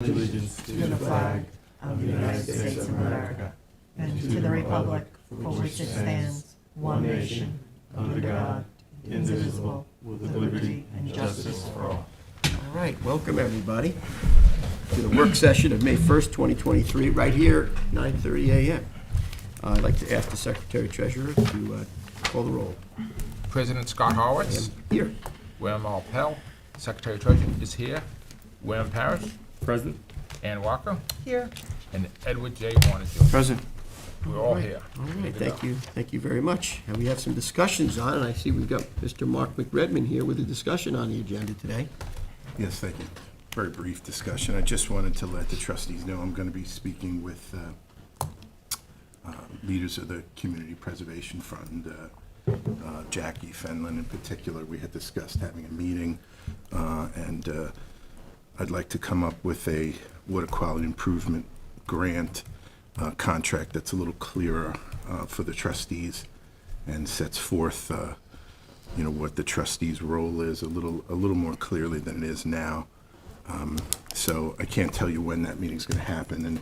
allegiance to the flag of the United States of America and to the republic for which it stands, one nation, under God, indivisible, with liberty and justice for all. All right, welcome everybody to the work session of May 1st, 2023, right here, 9:30 a.m. I'd like to ask the Secretary Treasurer to call the roll. President Scott Horwitz. Here. William L. Pell, Secretary Treasurer, is here. William Parrish. Present. Ann Walker. Here. And Edward J. Warner Jr. Present. We're all here. All right, thank you very much. And we have some discussions on, and I see we've got Mr. Mark McRedmond here with a discussion on the agenda today. Yes, thank you. Very brief discussion. I just wanted to let the trustees know I'm going to be speaking with leaders of the Community Preservation Fund, Jackie Fenlon in particular. We had discussed having a meeting, and I'd like to come up with a water quality improvement grant contract that's a little clearer for the trustees and sets forth what the trustees' role is a little more clearly than it is now. So I can't tell you when that meeting's going to happen and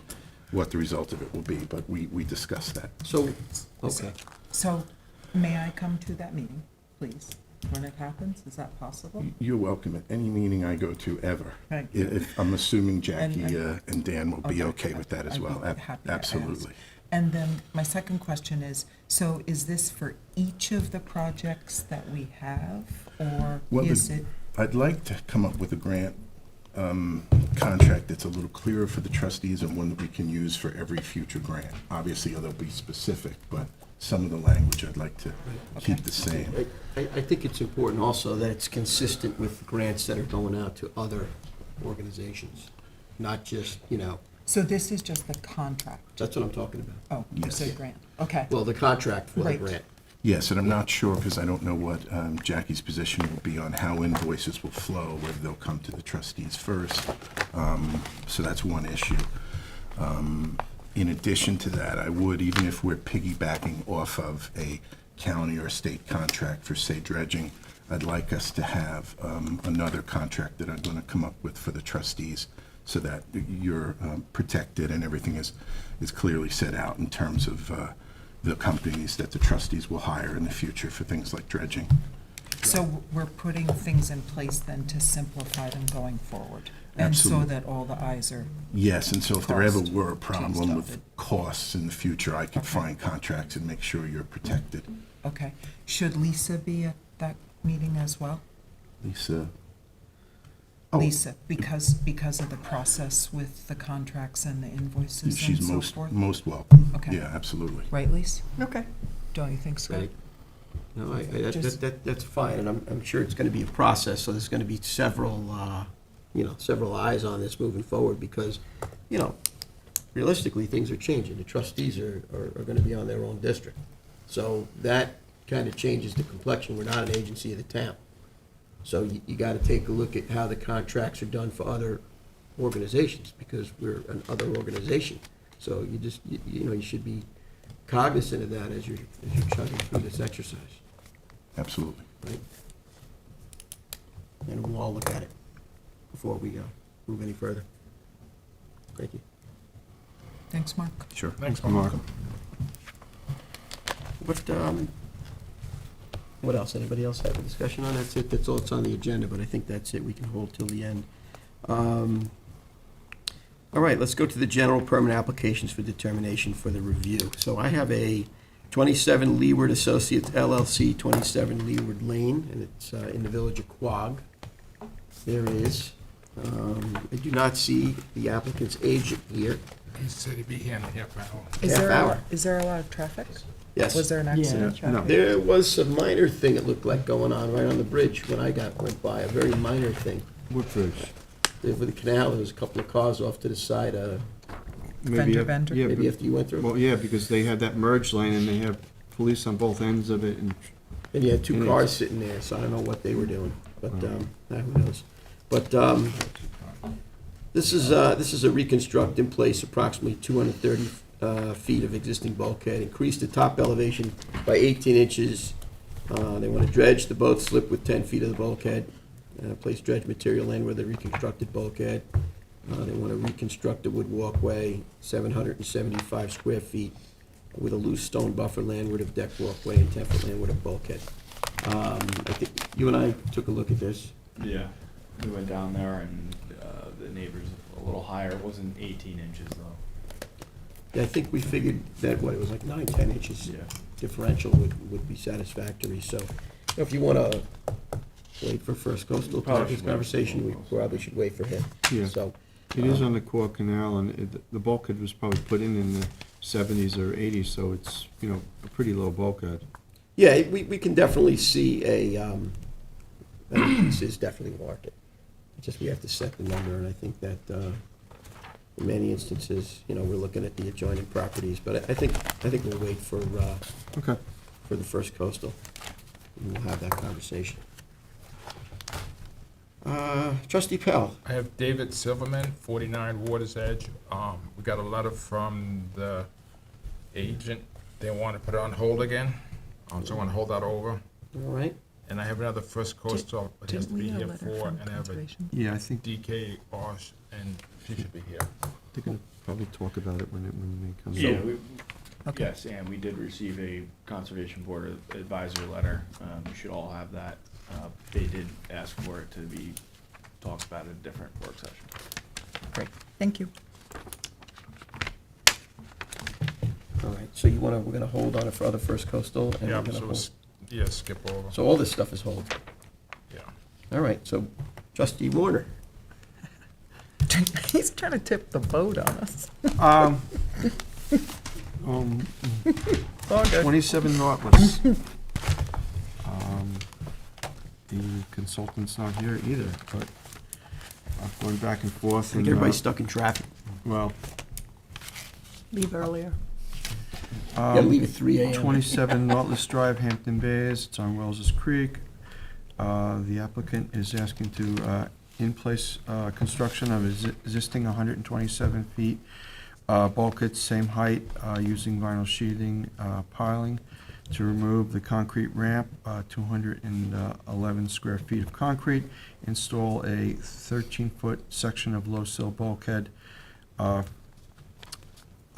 what the result of it will be, but we discussed that. So, okay. So, may I come to that meeting, please, when it happens? Is that possible? You're welcome at any meeting I go to ever. Thank you. If I'm assuming Jackie And- and Dan will be okay with that as I'd be well. happy to Absolutely. ask. And then my second question is, so is this for each of the projects that we have, or Well, is it? I'd like to come up with a grant contract that's a little clearer for the trustees and one that we can use for every future grant. Obviously, they'll be specific, but some of the language I'd like to keep the same. I think it's important also that it's consistent with grants that are going out to other organizations, not just, So this is just the contract? that's what I'm talking about. Oh, you Yes. said grant, okay. Well, the contract for the Right. grant. Yes, and I'm not sure, because I don't know what Jackie's position will be on how invoices will flow, whether they'll come to the trustees first. So that's one issue. In addition to that, I would, even if we're piggybacking off of a county or state contract for, say, dredging, I'd like us to have another contract that I'm going to come up with for the trustees so that you're protected and everything is clearly set out in terms of the companies that the trustees will hire in the future for things like dredging. So we're putting things in place then to simplify them going forward? And Absolutely. so that all the i's are, Yes, and so if there ever Cost. were a problem Team with stuff. costs in the future, I could Okay. find contracts and make sure you're protected. okay. Should Lisa be at that meeting as well? Lisa? Oh, Lisa, because of the process with the contracts and the invoices and she's so forth? most welcome. Okay. Yeah, absolutely. Right, Lisa? Okay. Don't you think, Scott? Right. No, Just- that's fine, and I'm sure it's going to be a process, so there's going to be several eyes on this moving forward, because, realistically, things are changing. The trustees are going to be on their own district. So that kind of changes the complexion. We're not an agency of the town. So you got to take a look at how the contracts are done for other organizations, because we're an other organization. So you just, you should be cognizant of that as you're chugging through this exercise, Absolutely. right? And we'll all look at it before we move any further. Thank you. Thanks, Mark. Sure. Thanks, Mark. What else? Anybody else have a discussion on? That's it. That's all that's on the agenda, but I think that's it. We can hold till the end. All right, let's go to the general permit applications for determination for the review. So I have a 27 Leeward Associates LLC, 27 Leeward Lane, and it's in the village of Quogue. There it is. I do not see the applicant's agent here. He said he'd be here in a half hour. Half hour. Is there a lot of traffic? Yes. Was there an accident? No. There was a minor thing it looked like going on right on the bridge when I went by, a very minor thing. What bridge? Over the canal, there was a couple of cars off to the side, Fender bender? Yeah, maybe after you went through. well, yeah, because they had that merge lane and they have police on both ends of it, and And you had two It cars is. sitting there, so I don't know what they were doing, but, who knows? But, this is a reconstruct in place approximately 230 feet of existing bulkhead, increase the top elevation by 18 inches. They want to dredge the boat slip with 10 feet of the bulkhead, place dredge material in where the reconstructed bulkhead, They want to reconstruct the wood walkway, 775 square feet, with a loose stone buffer landward of deck walkway and 10-foot landward of bulkhead. I think you and I took a look at this. Yeah, we went down there and the neighbor's a little higher. It wasn't 18 inches though. Yeah, I think we figured that, what, it was like 9-10 inches Yeah. differential would be satisfactory. So if you want to wait for First Coastal to have this conversation, we probably should wait for him. Yeah. So, It is on the Core Canal, and the bulkhead was probably put in the 70s or 80s, so it's, you know, a pretty low bulkhead. yeah, we can definitely see that piece is definitely market. It's just we have to set the number, and I think that in many instances, you know, we're looking at the adjoining properties, but I think we'll wait for Okay. the First Coastal, and we'll have that conversation. Trustee Pell. I have David Silverman, 49 Waters Edge. We got a letter from the agent. They want to put it on hold again. So I want to hold that over. All right. And I have another First Coastal, it has to be here for, and I have a Yeah, I think DK Osh, and she should be here. they're going to probably talk about it when it comes Yeah, up. Okay. yes, and we did receive a Conservation Board advisory letter. You should all have that. They did ask for it to be talked about at a different work session. Great, thank you. All right, so we're gonna hold on it for other First Coastal, and Yeah, we're gonna so, hold. yeah, skip over. So all this stuff is hold. Yeah. All right, so Trustee Warner. He's trying to tip the boat on us. Um, 27 Nautilus. The consultant's not here either, but I've gone back and forth. I think and, everybody's stuck in traffic. Well, Leave earlier. Gotta leave at 3 a.m. 27 Nautilus Drive, Hampton Bays, it's on Wells's Creek. The applicant is asking to in-place construction of existing 127 feet bulkhead, same height, using vinyl sheathing piling to remove the concrete ramp, 211 square feet of concrete, install a 13-foot section of low-sill bulkhead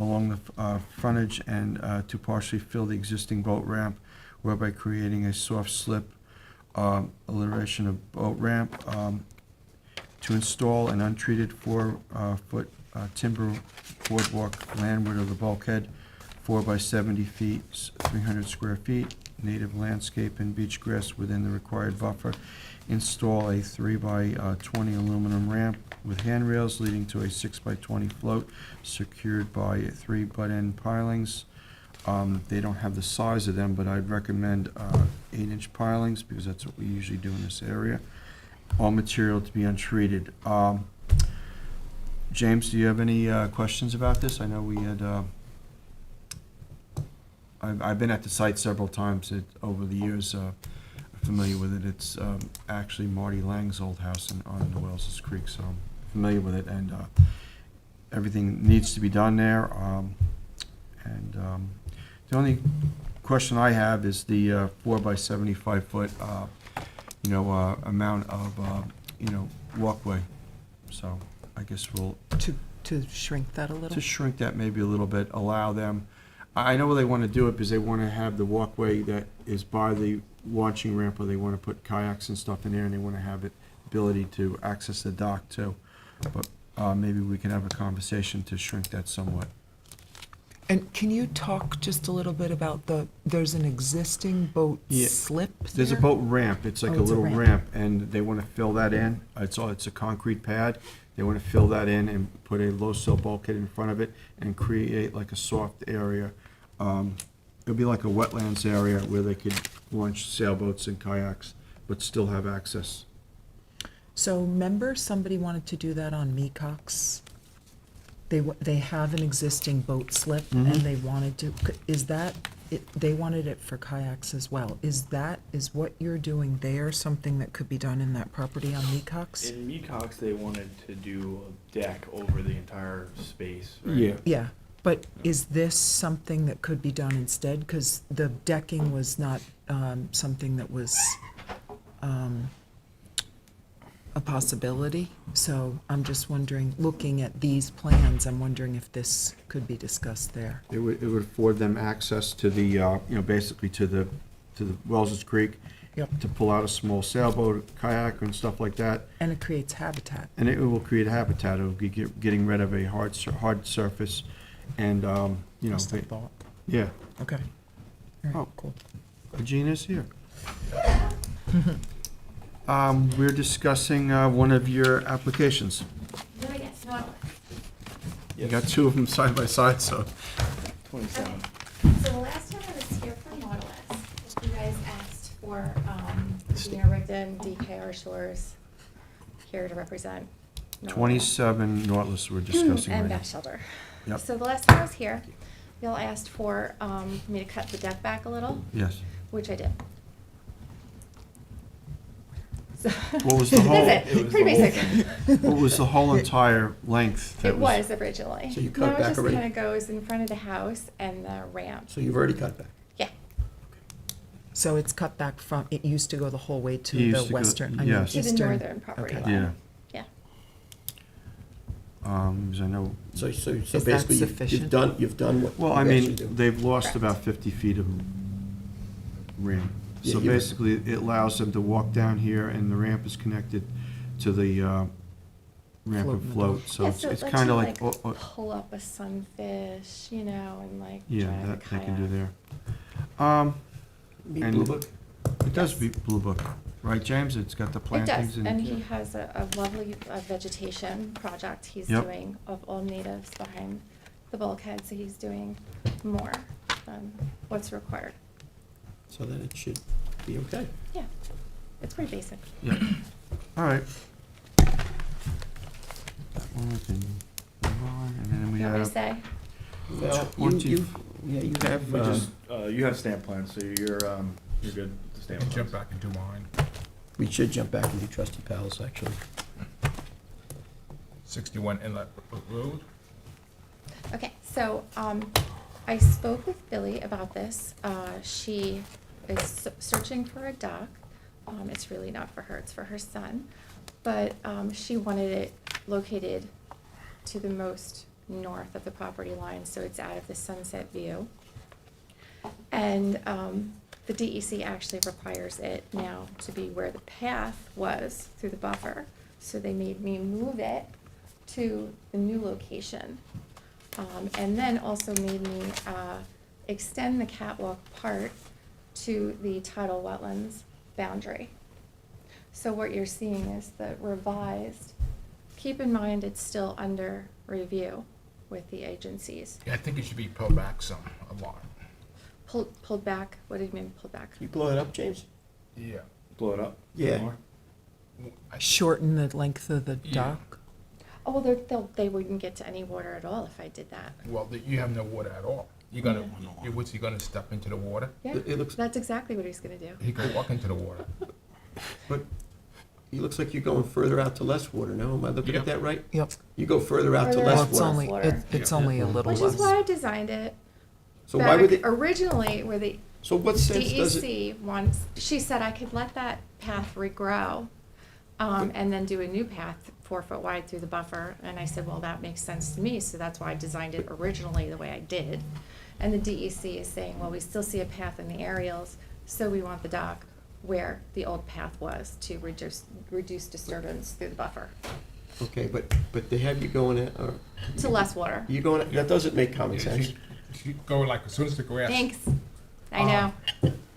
along the frontage and to partially fill the existing boat ramp, whereby creating a soft slip alliteration of boat ramp, to install an untreated 4-foot timber boardwalk landward of the bulkhead, 4 by 70 feet, 300 square feet, native landscape and beach grass within the required buffer. Install a 3 by 20 aluminum ramp with handrails leading to a 6 by 20 float secured by 3 butt-end pilings. They don't have the size of them, but I'd recommend 8-inch pilings because that's what we usually do in this area. All material to be untreated. James, do you have any questions about this? I know we had, I've been at the site several times over the years, familiar with it. It's actually Marty Lang's old house on the Wells's Creek, so I'm familiar with it, and everything needs to be done there. The only question I have is the 4 by 75 foot, amount of, walkway. So I guess we'll To shrink that a little? to shrink that maybe a little bit, allow them. I know they want to do it because they want to have the walkway that is by the launching ramp, or they want to put kayaks and stuff in there, and they want to have it ability to access the dock too. But maybe we can have a conversation to shrink that somewhat. And can you talk just a little bit about there's an existing boat Yeah. slip There's a there? boat ramp, it's like Oh, a it's a little ramp. ramp, and they want to fill that in. It's a concrete pad. They want to fill that in and put a low-sill bulkhead in front of it and create like a soft area. It'll be like a wetlands area where they could launch sailboats and kayaks, but still have access. So remember, somebody wanted to do that on Mecox? They have an existing boat slip, and Mhm. they wanted to, they wanted it for kayaks as well. Is what you're doing there something that could be done in that property on Mecox? In Mecox, they wanted to do a deck over the entire space, right? Yeah. Yeah, but is this something that could be done instead? Because the decking was not something that was a possibility. So I'm just wondering, looking at these plans, I'm wondering if this could be discussed there. It would afford them access to the, basically to the Wells's Creek. Yep. To pull out a small sailboat, kayak and stuff like that. And it creates habitat. And it will create a habitat. It will be getting rid of a hard surface and, Just a thought. yeah. Okay. All right, Oh. cool. Regina's here. We're discussing one of your applications. No, yes, no. You got two of them side by side, so. 27. So the last time I was here for Nautilus, you guys asked for, Dina Rigdon, DKR Shores, here to represent Nautilus. 27 Nautilus we're discussing And right Beth now. Shelter. Yep. So the last time I was here, y'all asked for, me to cut the deck back a little, Yes. which I did. So. What was the whole- That's it, pretty basic. What was the whole entire length? that It was originally. So you cut it back Now it just already? kinda goes in front of the house and the ramp. So you've already cut back? Yeah. So it's cut back from, it used to go the whole way It to used the to go- western, I mean, yes. To the eastern. northern property Okay. line. Yeah. Yeah. 'Cause I know, So Is that basically, sufficient? you've done what well, you I actually mean, do. they've lost Correct. about 50 feet of ramp. Yeah, So you- basically, it allows them to walk down here, and the ramp is connected to the ramp Float and in the float. So Yeah, it's so it lets kind you, of like, pull up a sunfish, you know, and like yeah, drive a that they kayak. can do there. Meet and- Blue Book? It does Yes. be Blue Book, right, James? It's got the It plantings does, and. and he has a lovely vegetation project he's Yep. doing of all natives behind the bulkhead, so he's doing more than what's required. So then it should be okay. Yeah, it's pretty basic. Yeah, all right. That one we can move on, and then we You want me to have, say? Well, 20 you have, We just, you have stamp plans, so you're good with the stamp And plans. jump back and do mine. we should jump back and do Trustee Palace, actually. 61 Inlet Road. Okay, so, I spoke with Billy about this. She is searching for a dock. It's really not for her, it's for her son. But, she wanted it located to the most north of the property line, so it's out of the sunset view. And, the DEC actually requires it now to be where the path was through the buffer. So they made me move it to the new location. And then also made me extend the catwalk part to the tidal wetlands boundary. So what you're seeing is the revised, keep in mind it's still under review with the agencies. Yeah, I think it should be pulled back a lot. Pulled back, what do you mean pulled back? Can you blow it up, James? Yeah. Blow it up? Yeah. More? Shorten the length of the Yeah. dock? Oh, well, they wouldn't get to any water at all if I did that. Well, you have no water at all. What's he gonna step into the water? Yeah, It looks, that's exactly what he's gonna do. He could walk into the water. but he looks like you're going further out to less water, no? Am I looking at Yeah. that right? Yep. You go further out to Further less out. Well, it's water. only, Water. it's Yeah. only a little Which less. is why I designed it So why would back it, originally where the so what sense does it? DEC wants, she said I could let that path regrow, and then do a new path 4 foot wide through the buffer, and I said, well, that makes sense to me, so that's why I designed it originally the way I did. And the DEC is saying, well, we still see a path in the aerials, so we want the dock where the old path was to reduce disturbance through the buffer, Okay, but they have you going at, to less water. you going, that doesn't make common sense. She go like as soon as the grass. Thanks, I know.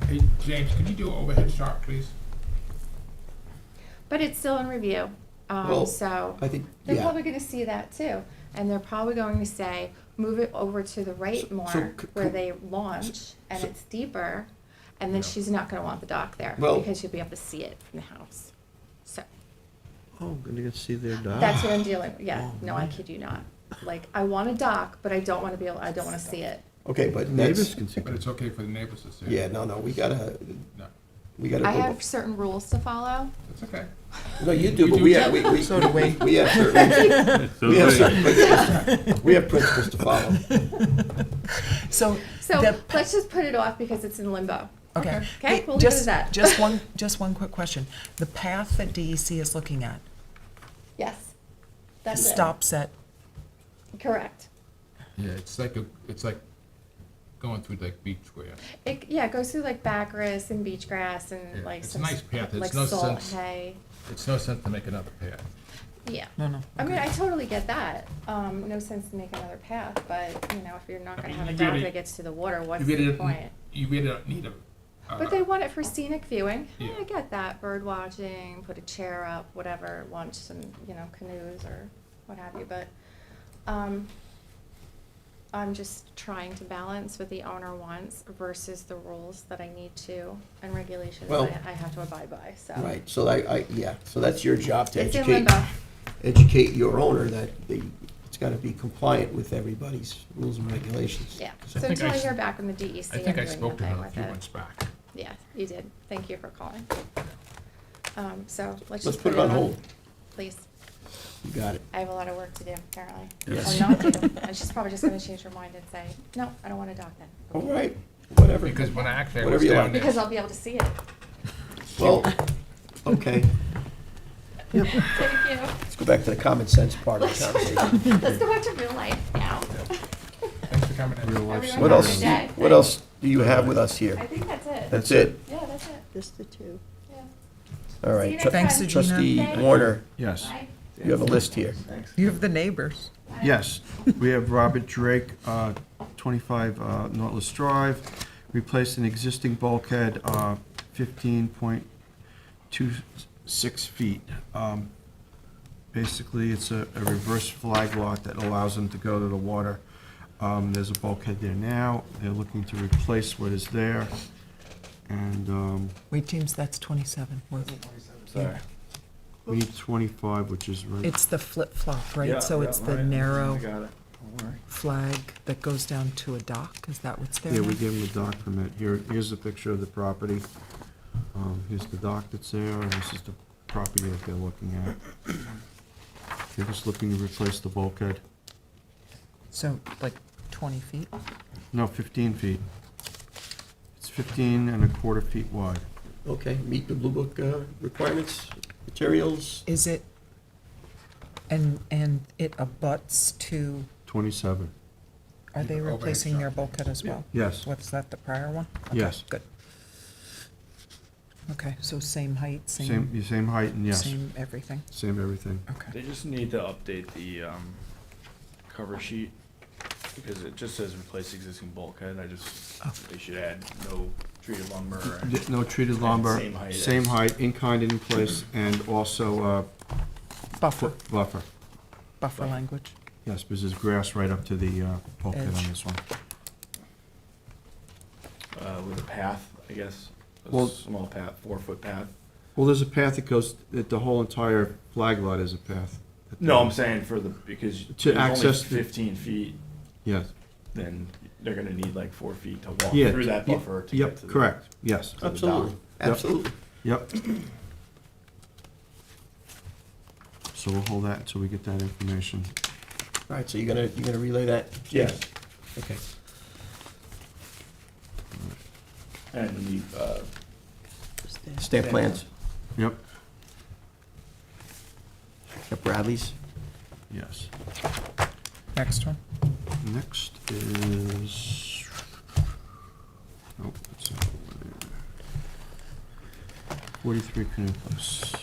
Hey, James, can you do an overhead shot, please? But it's still in review, Well, so. I think, They're yeah. probably gonna see that too, and they're probably going to say, move it over to the right So- more, so where they launch, and so- it's deeper, and then Yeah. she's not gonna want the dock there, Well- because you'll be able to see it from the house. So, Oh, gonna get to see their dock. that's what I'm dealing with, yeah, Oh, no, I kid you not. Like, I want a dock, but I don't wanna I don't wanna see it. Okay, but Neighbors that's, can see. But it's okay for the neighbors to see. yeah, no, we gotta, No, we gotta. I go- have certain rules to follow. it's okay. No, you do, We but do we too. have, we So do we. we have certain, we have certain principles, we have principles to follow. So, So, the- let's just put it off because it's in limbo. okay. Okay, Hey, we'll leave it just- at that. Just one quick question. The path that DEC is looking at, Yes, that's it. Stops at, Correct. Yeah, it's like going through like beach grass. It goes through like backgrass and beach grass and Yeah, like it's a some nice path. It's like no salt sense- hay. It's no sense to make another path. Yeah. no. I mean, I totally get that. No sense to make another path, but you know, if you're not I gonna mean, have a you dock really- that gets to the water, what's You really the don't- point? You really don't need a. But they want it for scenic viewing. Yeah. I get that. Bird watching, put a chair up, whatever, launch some, canoes or what have you. But I'm just trying to balance what the owner wants versus the rules that I need to and regulations Well- I have to abide by. So Right, so so that's your job to it's in educate, limbo. educate your owner that it's gotta be compliant with everybody's rules and regulations. Yeah. 'Cause So think until I I s- hear back from the DEC, I think I I'm doing spoke to nothing her a with few it. months back. Yeah, you did. Thank you for calling. So let's Let's just put it on hold. please. You got it. I have a lot of work to do, apparently. Yes. Or not do. And she's probably just gonna change her mind and say, no, I don't want a dock then. All right, whatever. Because when I actually Whatever was you down like. there. Because I'll be able to see it. Well, okay, Thank you. let's go back to the common sense part of the conversation. Let's go back to real life now. Thanks for coming in. Real life Everyone What have a else, good day. what else do you have with us I here? think that's it. That's it? Yeah, that's it. Just the two. Yeah. All See right. you next Thanks, time. Agina. Trustee Thank you. Warner, Yes. Bye. you have a list here. You have the neighbors. Yes, we have Robert Drake, 25 Nautilus Drive, replaced an existing bulkhead, 15.26 feet. Basically, it's a reverse flag lot that allows them to go to the water. There's a bulkhead there now. They're looking to replace what is there. And Wait, James, that's 27. Sorry. we need 25, which is right. It's the flip-flop, Yeah, right? So yeah, it's the right. narrow I got it. Don't worry. flag that goes down to a dock? Is that what's there Yeah, now? we gave them a dock permit. Here's a picture of the property. Here's the dock that's there, and this is the property that they're looking at. They're just looking to replace the bulkhead. So, like 20 feet? No, 15 feet. It's 15.25 feet wide. Okay, meet the Blue Book requirements, materials. Is it, and it abuts to, 27. are they Overhead replacing their shot. bulkhead as well? Yes. What's that, the prior one? Okay, Yes. Good. Okay, so same height, Same height and yes, same everything? same everything. Okay. They just need to update the cover sheet, because it just says replace existing bulkhead. They should add no treated lumber and No treated And lumber, same height same as- height, in kind and in place, and also Buffer, buffer. language. Yes, because there's grass right up to the bulkhead on Edge. this one. with a path, I guess. A Well- small path, 4-foot path. Well, there's a path that goes, the whole entire flag lot is a path. No, I'm saying because To there's only access the- 15 feet, Yes. then they're gonna need like 4 feet to walk Yeah, through that yeah, buffer to get Yep, to the. correct, yes, the Absolutely, dock. absolutely. yep. So we'll hold that until we get that information. All right, so you're gonna relay that? Yes. Okay. And the, Stamp plans, Yep, at Bradley's. yes. Next one. Next is, nope, that's not over there. 43 Canoe Place.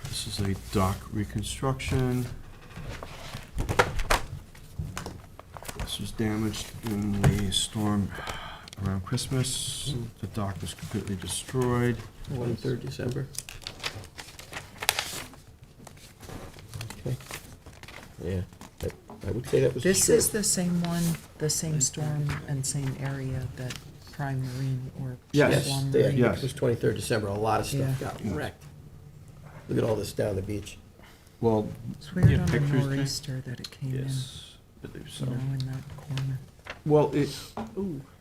This is a dock reconstruction. This was damaged in the storm around Christmas. The dock was completely destroyed. 23rd December. Okay. Yeah, I would say that was. This short. is the same one, the same storm and same area that Prime Marine or Yes, Plum Yeah, Marine? yeah. it was 23rd December, a lot of stuff Yeah. got wrecked. Look at all this down the beach. Well, It's weird Yeah, on the pictures, Jay? nor'easter that it came in, yes, I believe you so. know, in that corner. well,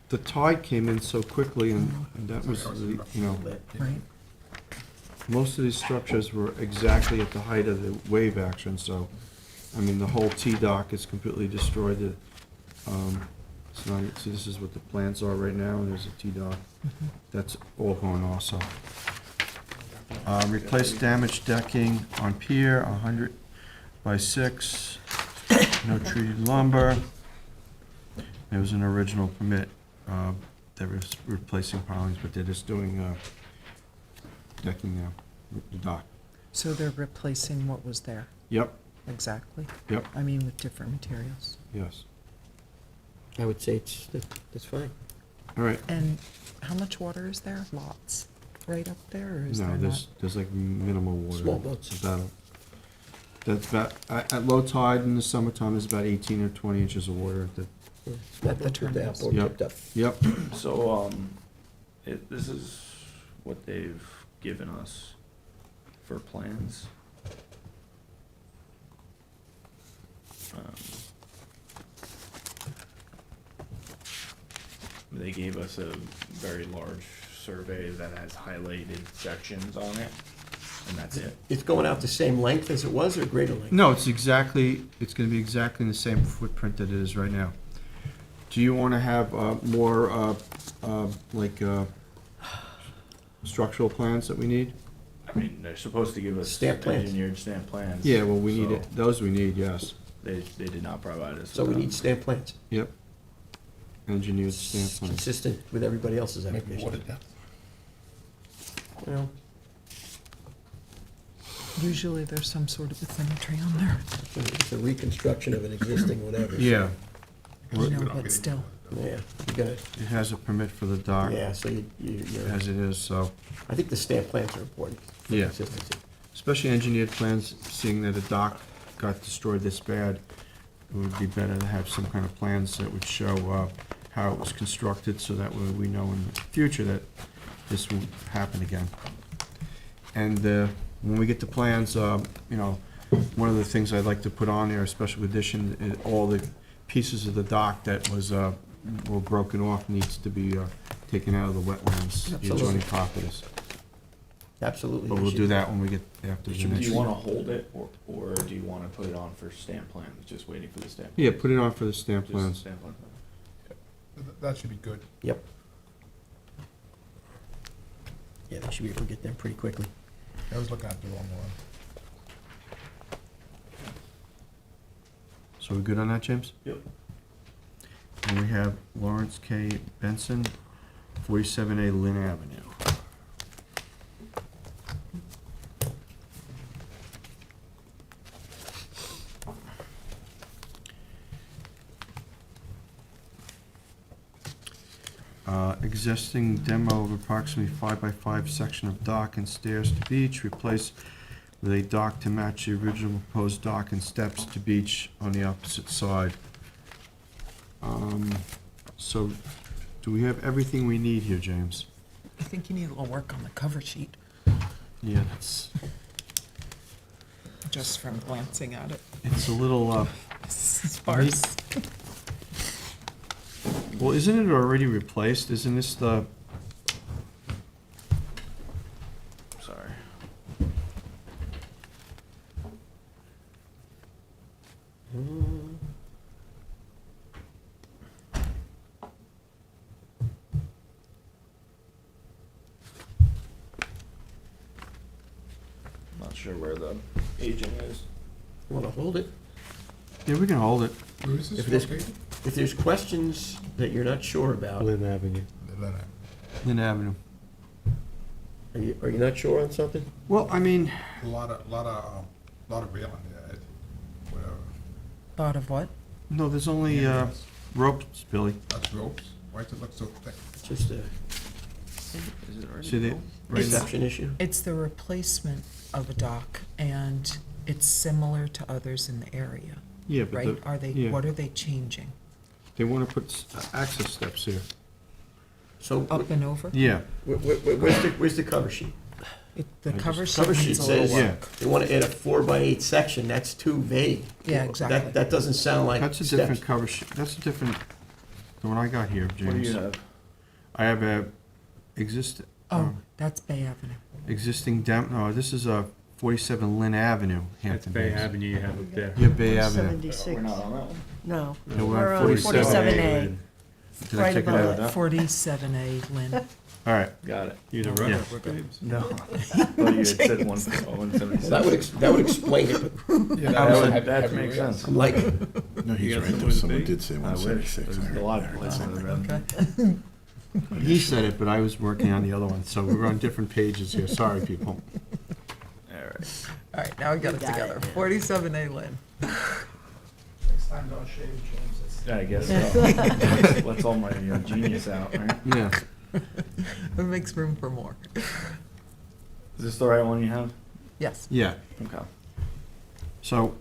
the tide came in so quickly and that was, the- you know, Right? most of these structures were exactly at the height of the wave action, so, I mean, the whole T-dock is completely destroyed. So this is what the plans are right now, and there's a T-dock. That's all gone also. Replace damaged decking on pier, 100 by 6, no treated lumber. There was an original permit, that was replacing pilings, but they're just doing, decking now, the dock. So they're replacing what was there, Yep, exactly? yep, I mean, with different materials. yes. I would say that's fine. All right, And how much water is there? Lots, right up there, or is there no, not? there's like minimal water. Small boats. That's about, at low tide in the summertime, there's about 18 or 20 inches of water at the, Yeah, Not the that too bad, terminals. or Yep. tipped up. yep. So, this is what they've given us for plans. They gave us a very large survey that has highlighted sections on it, and that's it. It's going out the same length as it was, or greater length? No, it's gonna be exactly in the same footprint that it is right now. Do you wanna have, more, structural plans that we need? I mean, they're supposed to give us Stamp plans. engineered stamp plans. Yeah, well, we need so it, those we need, yes. They did not provide us. So we with need them. stamp plans, Yep. Engineered stamp plans. consistent with everybody else's Maybe application. water depth. Well, Usually there's some sort of a symmetry on there. it's a reconstruction of an existing whatever. so, Yeah, I know, but still. Yeah, you gotta, it has a permit for the dock, yeah, so you're, as it is, so, I think the stamp plans are important for Yeah. consistency. especially engineered plans, seeing that a dock got destroyed this bad, it would be better to have some kind of plans that would show, how it was constructed, so that way we know in the future that this won't happen again. And, when we get the plans, one of the things I'd like to put on there, a special edition, is all the pieces of the dock that were broken off needs to be, taken out of the wetlands, the Absolutely. adjoining properties. Absolutely. But you we'll should- do that when we get after the Do next. you wanna hold it, or do you wanna put it on for stamp plans, just waiting for the stamp? Yeah, put it on for the stamp Just plans. stamp plans. That should be good. Yep. Yeah, they should be able to get them pretty quickly. I was looking at the wrong one. So we good on that, James? Yep. And we have Lawrence K. Benson, 47A Lynn Avenue. Existing demo of approximately 5x5 section of dock and stairs to beach, replaced with a dock to match the original proposed dock and steps to beach on the opposite side. So, do we have everything we need here, James? I think you need a little work on the cover sheet, Yeah, that's, just from glancing at it. it's a little, Sparse. well, isn't it already replaced? Isn't this the, Sorry. Not sure where the agent is. You wanna hold it? yeah, we can hold it. Where is this If there's, located? if there's questions that you're not sure about, Lynn Avenue. Atlanta. Lynn Avenue. are you not sure on something? Well, I mean, A lot of railing there, Ed. Whatever. Thought of what? no, there's only, Yes. ropes, Billy. That's ropes. Why does it look so thick? It's just a Is it already? See, they, built? right now, perception issue. It's the replacement of a dock, and it's similar to others in the area, yeah, but right? the, Are they, yeah. what are they changing? they wanna put access steps here. So, Up and over? Yeah, where's the cover sheet? The I cover just- sheet Cover sheet needs a little says, Yeah. work. they wanna add a 4x8 section, that's too vague. Yeah, exactly. That doesn't sound like that's a steps. different cover sheet, that's a different, than what I got here, What do James. you have? I have a Oh, that's Bay Avenue. existing no, this is a 47 Lynn Avenue, That's Hampton Bay Bays. Avenue you have up there. Yeah, Bay Avenue. 76. We're not on that one. No, No, we're on 47A. Did I Right take it above out? it. 47A Lynn. All right. Got it. You the Yeah. runner? No. I thought you had said 176. That would explain it, but That makes sense. I'm like, No, he's got right, though. someone Someone big? did say I wish. 176. There's a lot of places in the room. Okay. He said it, but I was working on the other one, so we're on different pages here. Sorry, people. All right. All right, now we got it together. 47A Lynn. I guess so. Let's all my genius out, right? Yeah. It makes room for more. Is this the right one you have? Yes. Yeah. Okay. So,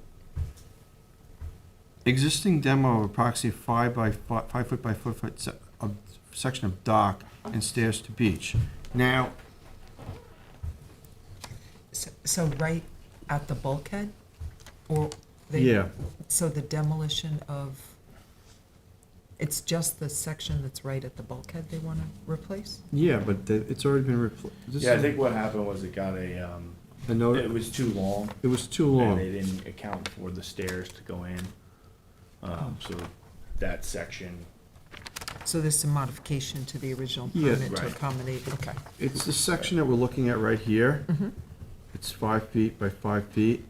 existing demo of approximately 5 foot by 4 foot of section of dock and stairs to beach. Now, So right at the bulkhead? Or they? yeah, So the demolition of, it's just the section that's right at the bulkhead they want to replace? yeah, but it's already been replaced. Yeah, I think what happened was it got a, The note, it was too long. it was too And long. they didn't account for the stairs to go in. So that section, So there's some modification to the original Yeah, permit to right. accommodate, okay. It's the section that we're looking at right here. Mhm. It's 5 feet by 5 feet.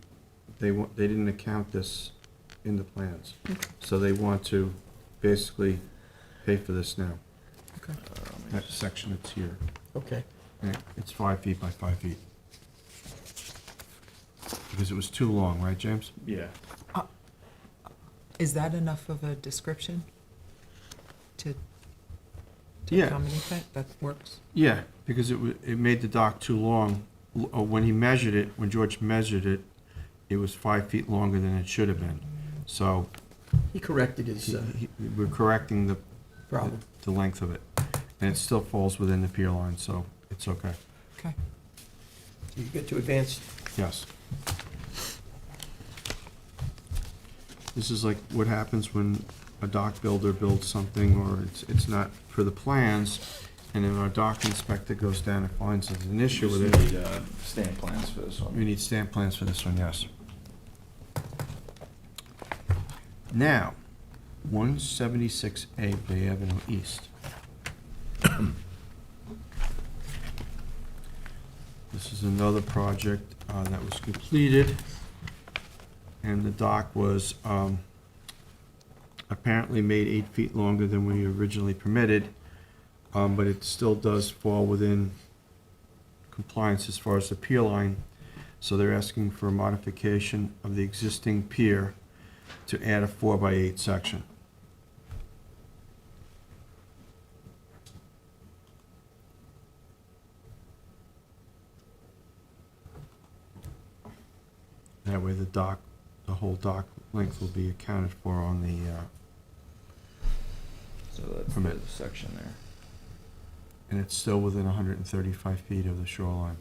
They didn't account this in the plans. So they want to basically pay for this now. Okay. That section that's here. okay. Right, it's 5 feet by 5 feet. Because it was too long, right, James? yeah. Is that enough of a description to Yeah. accommodate that? That works? Yeah, because it made the dock too long. When he measured it, when George measured it, it was 5 feet longer than it should have been. So He corrected his we're correcting the problem. the length of it. And it still falls within the pier line, so it's okay. Okay. You get to advance. Yes. This is like what happens when a dock builder builds something, or it's not for the plans, and then our dock inspector goes down and finds there's an issue with Just it. need, stamp plans for this We one. need stamp plans for this one, yes. Now, 176A Bay Avenue East. This is another project that was completed, and the dock was apparently made 8 feet longer than we originally permitted, but it still does fall within compliance as far as the pier line. So they're asking for a modification of the existing pier to add a 4x8 section. That way the whole dock length will be accounted for on the, So that's Permit. the section there. and it's still within 135 feet of the shoreline.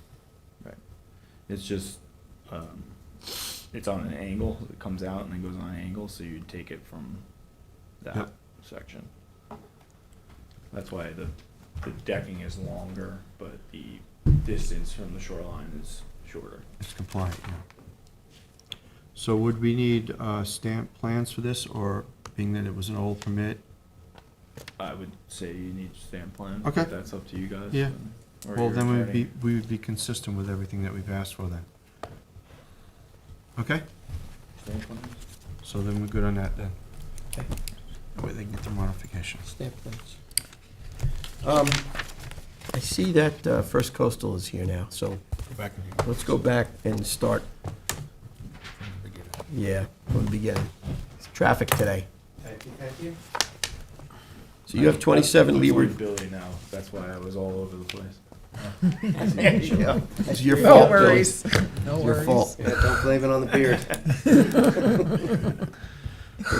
It's just, it's on an angle, it comes out and then goes on an angle, so you'd take it from that Yep. section. That's why the decking is longer, but the distance from the shoreline is shorter. It's compliant, yeah. So would we need stamp plans for this, or being that it was an old permit? I would say you need stamp plan. Okay. But that's up to you guys. Yeah. or Well, your then attorney. we would be consistent with everything that we've asked for then. Okay? Stamp plans? So then we're good on that then. Okay. That way they can get the modifications. Stamp plans. I see that First Coastal is here now, so Go back and let's go back and start, yeah, from the beginning. It's traffic today. Thank you. So you have 27 I'm Leeward. with Billy now, that's why I was all over the place. Yeah, it's your No fault, Billy. worries. No It's your worries. fault. Yeah, don't blame it on the beard.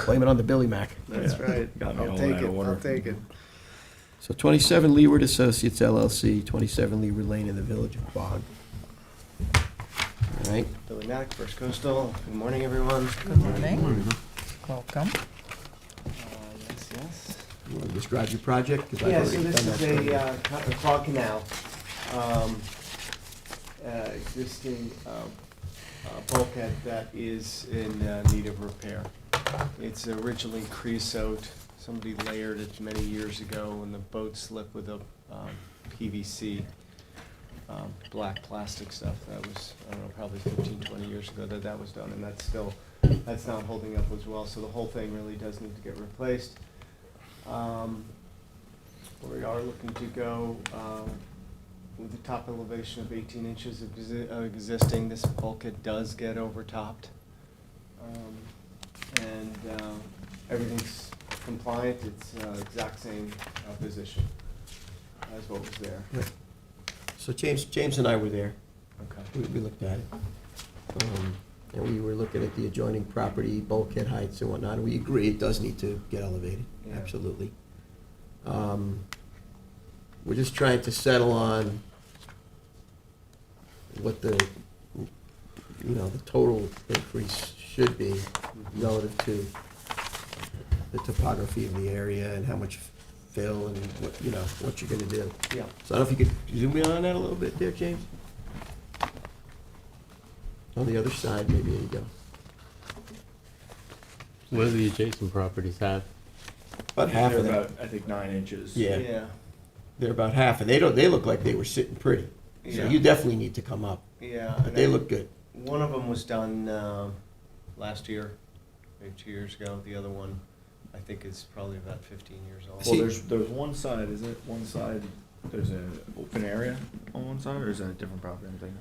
Blame it on the Billy Mac. That's Yeah. right. Got me I'll all take out it, of order. I'll take it. So 27 Leeward Associates LLC, 27 Leeward Lane in the Village of Bog. All right, Billy Mack, First Coastal. Good morning, everyone. Good morning. Welcome. Yes. you want to describe your project? 'Cause I've Yeah, so already this done is that for you. a clog canal, existing bulkhead that is in need of repair. It's originally creosote. Somebody layered it many years ago, and the boat slipped with a PVC, black plastic stuff. That was, I don't know, probably 15, 20 years ago that was done, and that's not holding up as well, so the whole thing really does need to get replaced. We are looking to go with the top elevation of 18 inches of existing. This bulkhead does get overtopped. Everything's compliant. It's exact same position as what was there. So James and I were there. Okay. We looked at it. And we were looking at the adjoining property, bulkhead heights and whatnot, and we agree it does need to get elevated, Yeah. absolutely. We're just trying to settle on what the total increase should be relative to the topography of the area and how much fill and what you're gonna do. Yeah. So I don't know if you could zoom in on that a little bit there, James? On the other side, maybe, there you go. What do the adjacent properties have? About half They're of them. about, I think, 9 inches. Yeah. They're about half, and they look like they were sitting pretty. So Yeah. you definitely need to come up, Yeah. but and they I- look good. One of them was done last year, maybe 2 years ago. The other one, I think, is probably about 15 years old. Well, there's one side, is it one side, there's an open area on one side, or is that a different property I'm thinking?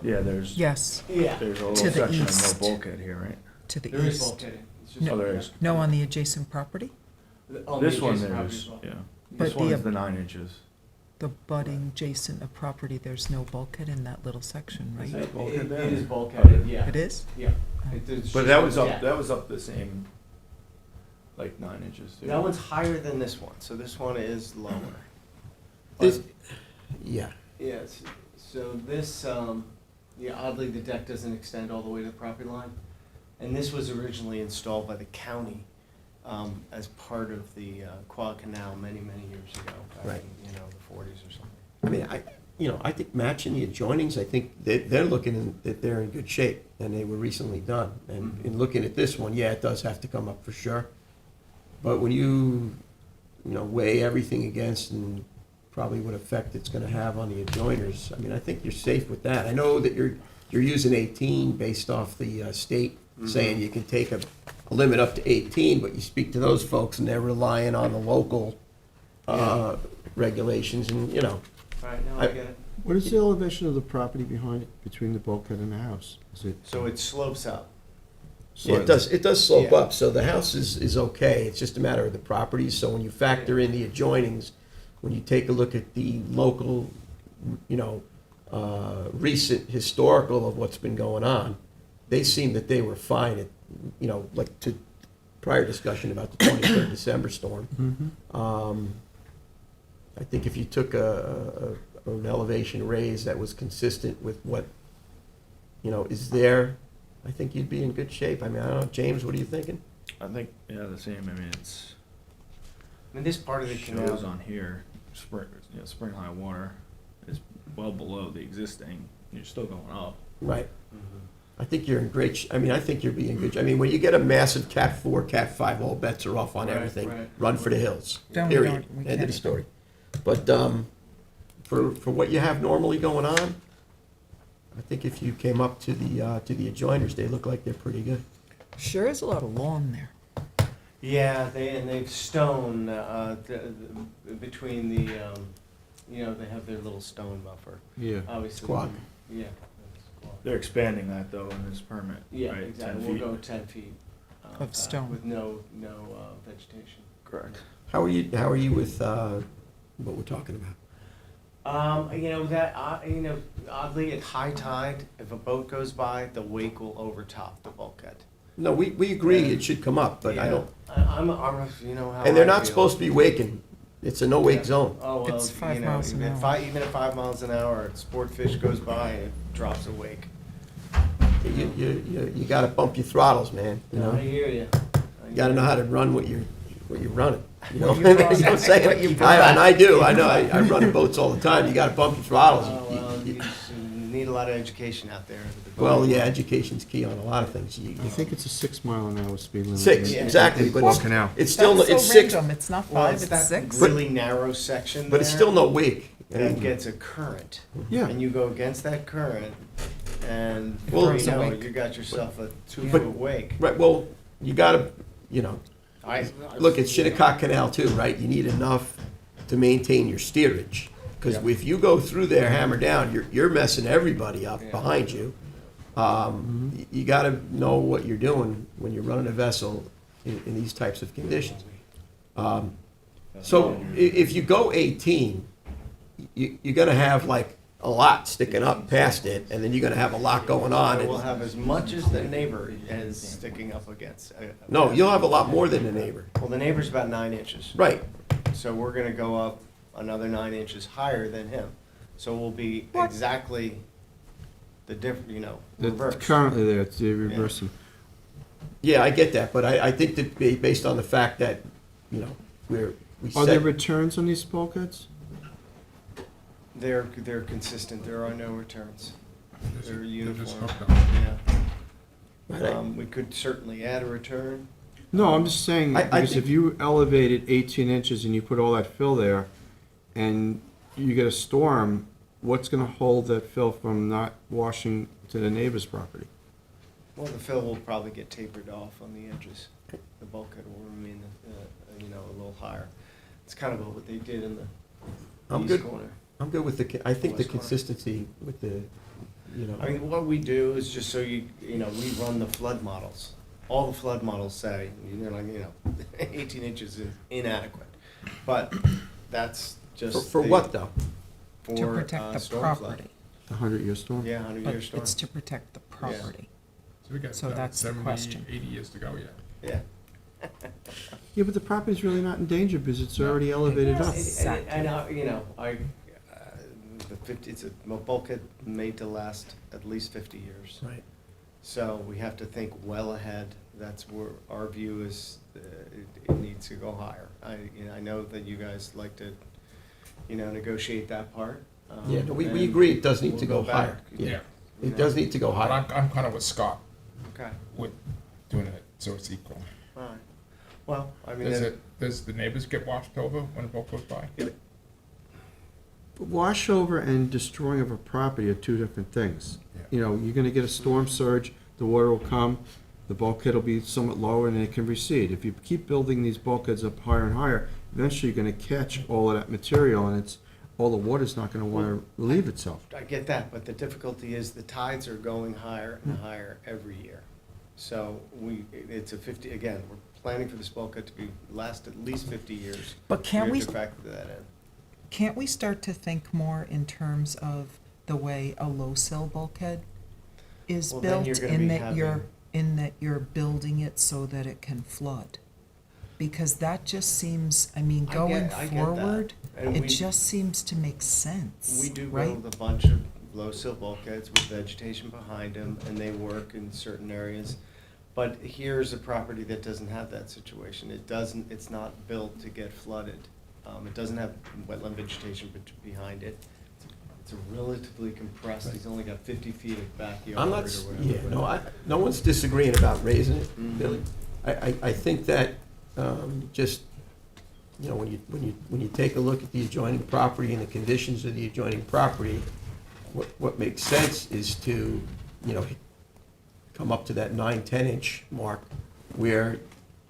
Yeah, there's. Yes, Yeah. There's a To little the section of east. no bulkhead here, right? to the There is east. bulkheading. It's just- Oh, there is. No, on the adjacent property? On the This one adjacent property there's, as well. yeah. But This one the- is the 9 inches. The budding adjacent of property, there's no bulkhead in that little section, Is right? that bulkhead It there? is bulkheaded, yeah. It is? Yeah. Oh. It's But just- that was yeah. up, that was up the same, like 9 inches too. That one's higher than this one, so this one is lower. This, But- yeah, Yes, so this, oddly, the deck doesn't extend all the way to the property line. And this was originally installed by the county as part of the Quad Canal many, many years ago, back Right. in, the 40s or something. I mean, I think matching the adjoinings, I think they're looking that they're in good shape, and they were recently done. And Mhm. in looking at this one, yeah, it does have to come up for sure. But when you weigh everything against and probably what effect it's gonna have on the adjoiners, I mean, I think you're safe with that. I know that you're using 18 based off the state saying you can take a limit up to 18, but you speak to those folks and they're relying on the local regulations and, Right, now I I- get it. What is the elevation of the property behind it, between the bulkhead and the house? Is it? So it slopes up. yeah, it does slope Yeah. up, so the house is okay. It's just a matter of the properties. So when you factor in the adjoinings, when you take a look at the local, recent historical of what's been going on, they seem that they were fine at, like to prior discussion about the 23rd December storm. I think if you took an elevation raise that was consistent with what, is there, I think you'd be in good shape. I mean, I don't know, James, what are you thinking? I think, yeah, the same, I mean, it's, I mean, this part of the shows canal, on here, spring high water is well below the existing, you're still going up. Right. Mhm. I think you're in I think you'll be in good, I mean, when you get a massive Cat 4, Cat 5, all bets are off on Right, everything. right. Run for the hills, Then we period, don't- we end of can't the story. But for what you have normally going on, I think if you came up to the adjoiners, they look like they're pretty good. Sure is a lot of lawn there. Yeah, they've stone between the, they have their little stone buffer. Yeah. Obviously. Squawk. Yeah. that's squawk. They're expanding that though in this permit, Yeah, right? exactly. 10 We'll feet? go 10 feet. Of back stone. With no vegetation. Correct. How are you with what we're talking about? Oddly, at high tide, if a boat goes by, the wake will overtop the bulkhead. No, we agree it should come up, but I Yeah. don't, I'm how and they're I not feel. supposed to be waking. It's a no-wake Yeah. zone. Oh, well, It's 5 miles an hour. Even at 5 miles an hour, a sport fish goes by, it drops a wake. You gotta bump your throttles, man, you know? I hear you. You gotta know how to run what you're running, you know? What You you're know what I'm running. saying? What you're And I do, I know, I run in boats all the time, you gotta bump your throttles. Oh, well, You- you need a lot of education out there. Well, yeah, education's key on a lot of things. I think it's a 6-mile-an-hour speed limit. 6, Yeah. exactly, but Walking out. it's still, That's it's so 6, random, it's not Well, 5, it's it's that 6. really narrow section but it's there still no wake. that gets a current. Yeah. And you go against that current, and Well, you know, wake. you got yourself a But- 2-foot wake. Right, well, you gotta, you know, look, it's Shinnecock Canal too, right? You need enough to maintain your steerage. Because Yeah. if you go through there hammer down, you're messing everybody up Yeah. behind you. You gotta know what you're doing when you're running a vessel in these types of conditions. So if you go 18, you're gonna have like a lot sticking up past it, and then you're gonna have a lot going on. I will and- have as much as the neighbor is sticking up against. No, you'll have a lot more than the neighbor. Well, the neighbor's about 9 inches. Right, So we're gonna go up another 9 inches higher than him. So we'll be exactly the That's reverse. currently there, it's the reversing. yeah, I get that, but I think that based on the fact that, you know, we Are there set, returns on these bulkheads? They're consistent, there are no returns. They're They're just uniform, hooked up. yeah. We could certainly add a return. No, I'm just saying, I because think- if you elevate it 18 inches and you put all that fill there, and you get a storm, what's gonna hold that fill from not washing to the neighbor's property? Well, the fill will probably get tapered off on the edges. The bulkhead will remain, a little higher. It's kind of what they did in the I'm east good. corner. I'm good with I think the West corner. consistency with the, you know. I mean, what we do is just so we run the flood models. All the flood models say, 18 inches is inadequate. But that's just. For what though? For To protect the storm flood. property, A 100-year storm? Yeah, but 100-year storm. it's to protect the property. So we got So that's the 70, question. 80 years to go yet. Yeah. Yeah, but the property's really not in danger because it's already elevated up. Exactly. And, it's a bulkhead made to last at least 50 years. Right. So we have to think well ahead. That's where our view is, it needs to go higher. I know that you guys like to, negotiate that part. Yeah, no, we and agree it does need to we'll go higher. back, Yeah, it does need to go But higher. I'm kind of with Scott Okay, with doing it so it's equal. all right. Well, I mean, Does the neighbors get washed over when a boat goes by? Washover and destroying of a property are two different things. Yeah. You know, you're gonna get a storm surge, the water will come, the bulkhead will be somewhat lower and it can recede. If you keep building these bulkheads up higher and higher, eventually you're gonna catch all of that material and all the water's not gonna wanna relieve itself. I get that, but the difficulty is the tides are going higher and higher every year. So it's a 50, again, we're planning for this bulkhead to last at least 50 years. But can't we, have to factor that in. can't we start to think more in terms of the way a low sill bulkhead is Well, then you're built, gonna in be that having- you're building it so that it can flood? Because that just seems, I mean, I going get that. forward, And it we- just seems to make sense, We do right? build a bunch of low sill bulkheads with vegetation behind them, and they work in certain areas. But here's a property that doesn't have that situation. It's not built to get flooded. It doesn't have wetland vegetation behind it. It's a relatively compressed, he's only got 50 feet of backyard I'm or not, whatever. no one's disagreeing about raising it, Mhm. Billy. I think that, just, when you take a look at the adjoining property and the conditions of the adjoining property, what makes sense is to, come up to that 9-10 inch mark where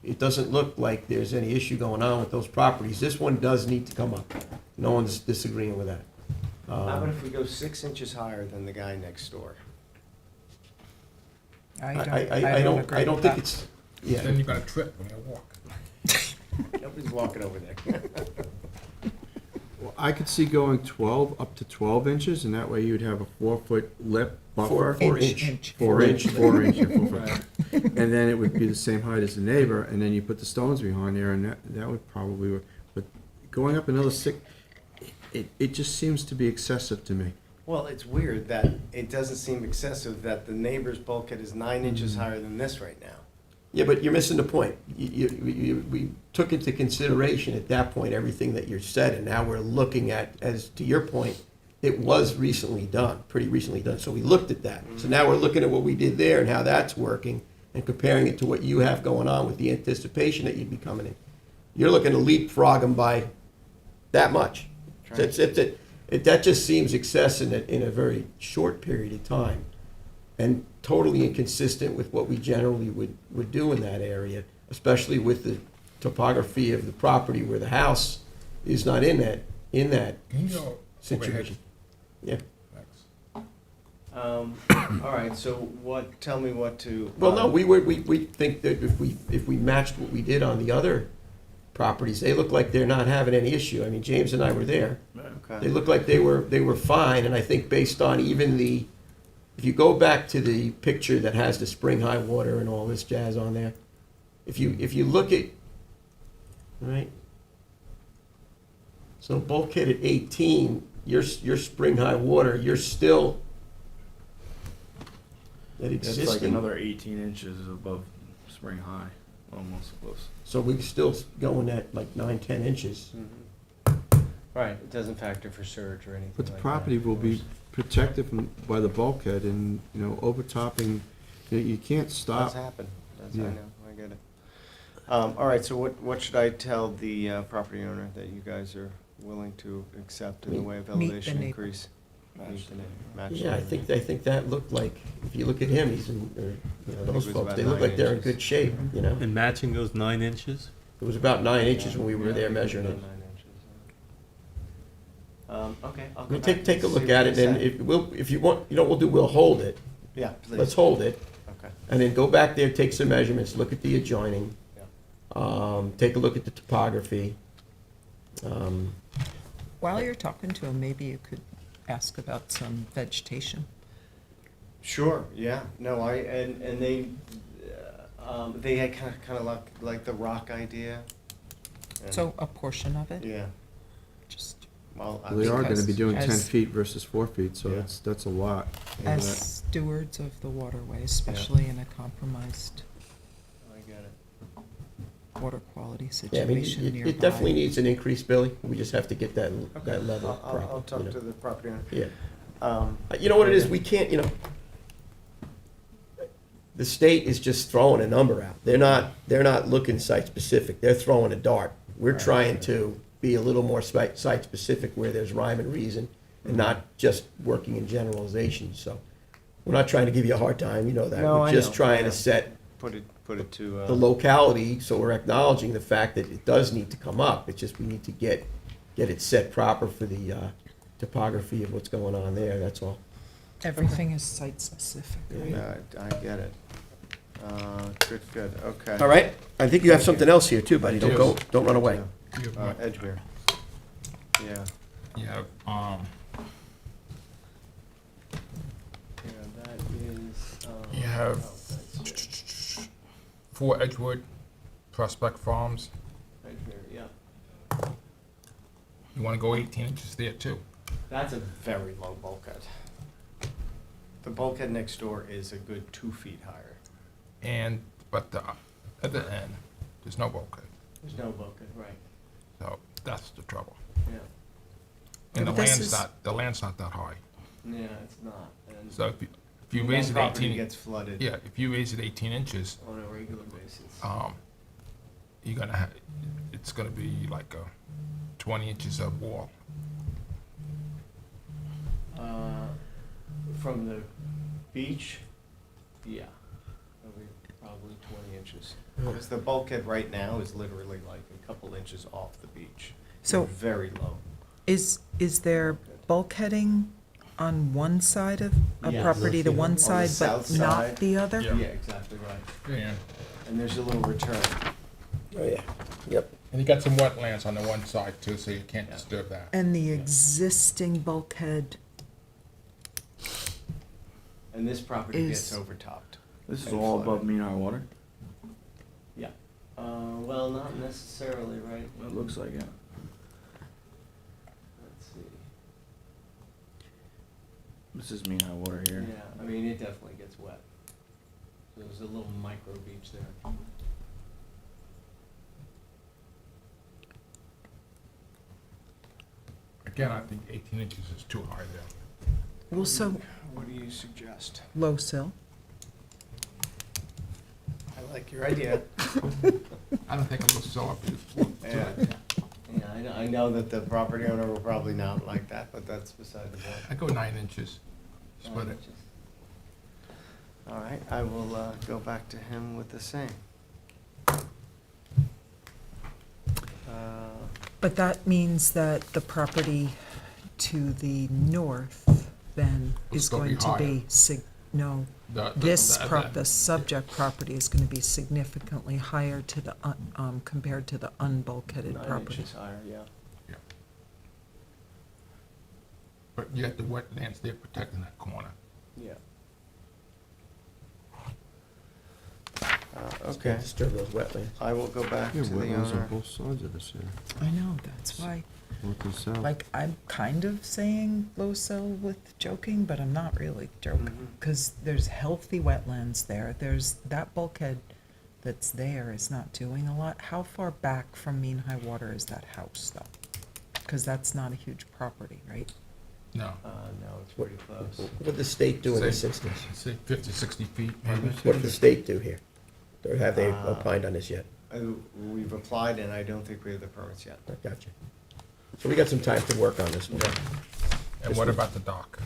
it doesn't look like there's any issue going on with those properties. This one does need to come up. No one's disagreeing with that. How about if we go 6 inches higher than the guy next door? I I don't agree don't with think that. it's, yeah. Then you're gonna trip when you walk. Nobody's walking over there. Well, I could see going 12, up to 12 inches, and that way you'd have a 4-foot lip buffer. 4 Inch. inch. 4 inch, 4 inch, yeah, 4 foot. Right. And then it would be the same height as the neighbor, and then you put the stones behind there, and that would probably work. But going up another 6, it just seems to be excessive to me. Well, it's weird that it doesn't seem excessive that the neighbor's bulkhead is 9 inches higher than this right now. Yeah, but you're missing the point. We took into consideration at that point everything that you said, and now we're looking at, as to your point, it was recently done, pretty recently done, so we looked at that. So now we're looking at what we did there and how that's working, and comparing it to what you have going on with the anticipation that you'd be coming in. You're looking to leapfrog them by that much. So that just seems excess in a very short period of time, and totally inconsistent with what we generally would do in that area, especially with the topography of the property where the house is not in that Can you go situation. Yeah. Thanks. All right, so tell me what to. Well, no, we think that if we matched what we did on the other properties, they look like they're not having any issue. I mean, James and I were there. Okay. They look like they were fine, and I think based on even if you go back to the picture that has the spring high water and all this jazz on there, if you look at, right? So bulkhead at 18, your spring high water, you're still that It's like existing. another 18 inches above spring high, almost close. So we're still going at like 9-10 inches. Right, it doesn't factor for surge or anything But the like property that, will of be course. protected by the bulkhead and, overtopping, you can't That's stop. happened, I Yeah. know, I get it. All right, so what should I tell the property owner that you guys are willing to accept in the way of Meet the elevation neighbor. increase? Meet the neighbor, match Yeah, I the neighbor. think that looked like, if you look at him, he's in, or, think those it was folks, about they look 9 like they're in inches. good shape, And matching those 9 inches? It was about 9 inches when we were Yeah, there I think measuring it. about 9 inches, yeah. Okay, I'll I go mean, back take a and look see at what it, and they say. if you want, we'll hold it. Yeah, please. Let's hold it, Okay, and then go back there, take some measurements, look at the adjoining, yeah. take a look at the topography. While you're talking to him, maybe you could ask about some vegetation. Sure, yeah, no, and they had kind of like the rock idea. And- So a portion of it, Yeah, just well. They are gonna be Because doing 10 as- feet versus 4 feet, so Yeah. that's a lot. as stewards of the waterway, especially in a compromised I get it. water quality Yeah, I mean, situation nearby. it definitely needs an increase, Billy. We just have to get that level I'll proper. talk you know. to the property owner. Yeah. You know what it is, we can't, the state is just throwing a number out. They're not looking site-specific, they're throwing a dart. We're Right. trying to be a little more site-specific where there's rhyme and reason, and not just working in generalizations, so. We're not trying to give you a hard time, you know that. No, We're I just know, trying yeah. to set Put it to, the locality, so we're acknowledging the fact that it does need to come up. It's just we need to get it set proper for the topography of what's going on there, that's all. Everything is site-specific, right? I get it. Good, okay. All right, I think you have something else here too, buddy. Don't run away. You have, Edgemere. Yeah, you have, yeah, that is, You have- oh, that's it. 4 Edgewood Prospect Farms. Edgemere, yeah. You wanna go 18 inches there too? That's a very low bulkhead. The bulkhead next door is a good 2 feet higher. But at the end, there's no bulkhead, There's no bulkhead, right, so that's the trouble. yeah. And the But this land's not that high. Yeah, it's not. And So if you that raise it property 18, gets flooded yeah, if you raise it 18 inches, on a regular basis. you're gonna have, it's gonna be like 20 inches of wall. From the beach, yeah, probably 20 inches. Because the bulkhead right now is literally like a couple inches off the beach. So Very low. is there bulkheading on one side of a Yes. property to one On the side, south but not side. the other? Yeah. Yeah, exactly right. Yeah. And there's a little return. Oh, yeah, yep. And you got some wetlands on the one side too, so you can't Yeah. disturb that. And the existing bulkhead, And this property gets Is- overtopped. This is And all flooded. above mean high water? Yeah. Well, not necessarily, right? It looks like it. Let's see. This is mean high water here. Yeah, I mean, it definitely gets wet. There's a little micro beach there. Again, I think 18 inches is too high there. Well, so, What do you suggest? low sill? I like your idea. I don't think it'll sell up to the Yeah, I know that the property owner will probably not like that, but that's beside the I point. go 9 inches. Split it. All right, I will go back to him with the same. But that means that the property to the north then Will is still going be to be, higher. no, the subject property is gonna be significantly higher to the, compared to the unbulkheaded 9 property. inches higher, yeah. But you got the wetlands there protecting that corner. Yeah. Okay, Disturb those wetlands. I will go back Yeah, to the wetlands on owner. both sides of this here, I know, that's why, north and south. like, I'm kind of saying low sill with joking, but I'm not really joking. Mhm. Because there's healthy wetlands there, there's, that bulkhead that's there is not doing a lot. How far back from mean high water is that house, though? Because that's not a huge property, right? No. No, it's pretty close. What did the state do in this Say- instance? Say 50, 60 feet, maybe. What did the state do here? Or have they Uh, opined on this yet? We've applied, and I don't think we have the permits yet. I Gotcha. So we got some time to work on this one. And what about the dock?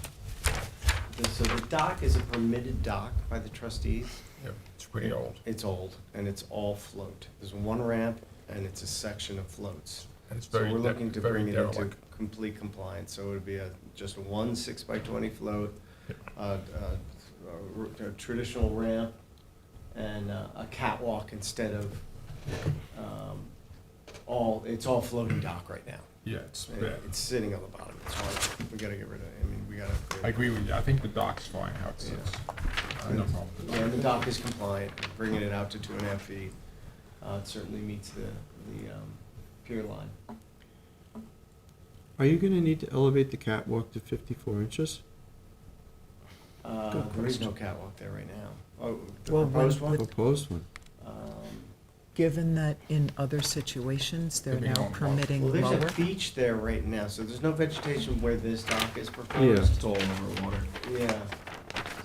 So the dock is a permitted dock by the trustees. Yeah, it's pretty old. It's old, and it's all float. There's one ramp, and it's a section of floats. And it's So very we're looking to very bring it into derelict. complete compliance, so it would be just one 6x20 float, a traditional ramp, and a catwalk instead of, it's all floating dock right now. Yeah, it's bad. It's sitting on the bottom, it's hard, we gotta get rid of it, I mean, we gotta. I agree with you. I think the dock's fine how it sits. I have no problem with the Yeah, and the dock. dock is compliant, bringing it out to 2.5 feet, it certainly meets the pier line. Are you gonna need to elevate the catwalk to 54 inches? There is no catwalk there right now. Oh, the Well, proposed when- one? Proposed one. Given that in other situations, they're Could be now more. permitting Well, there's lower. a beach there right now, so there's no vegetation where this dock is Yeah. proposed. It's all over water. Yeah.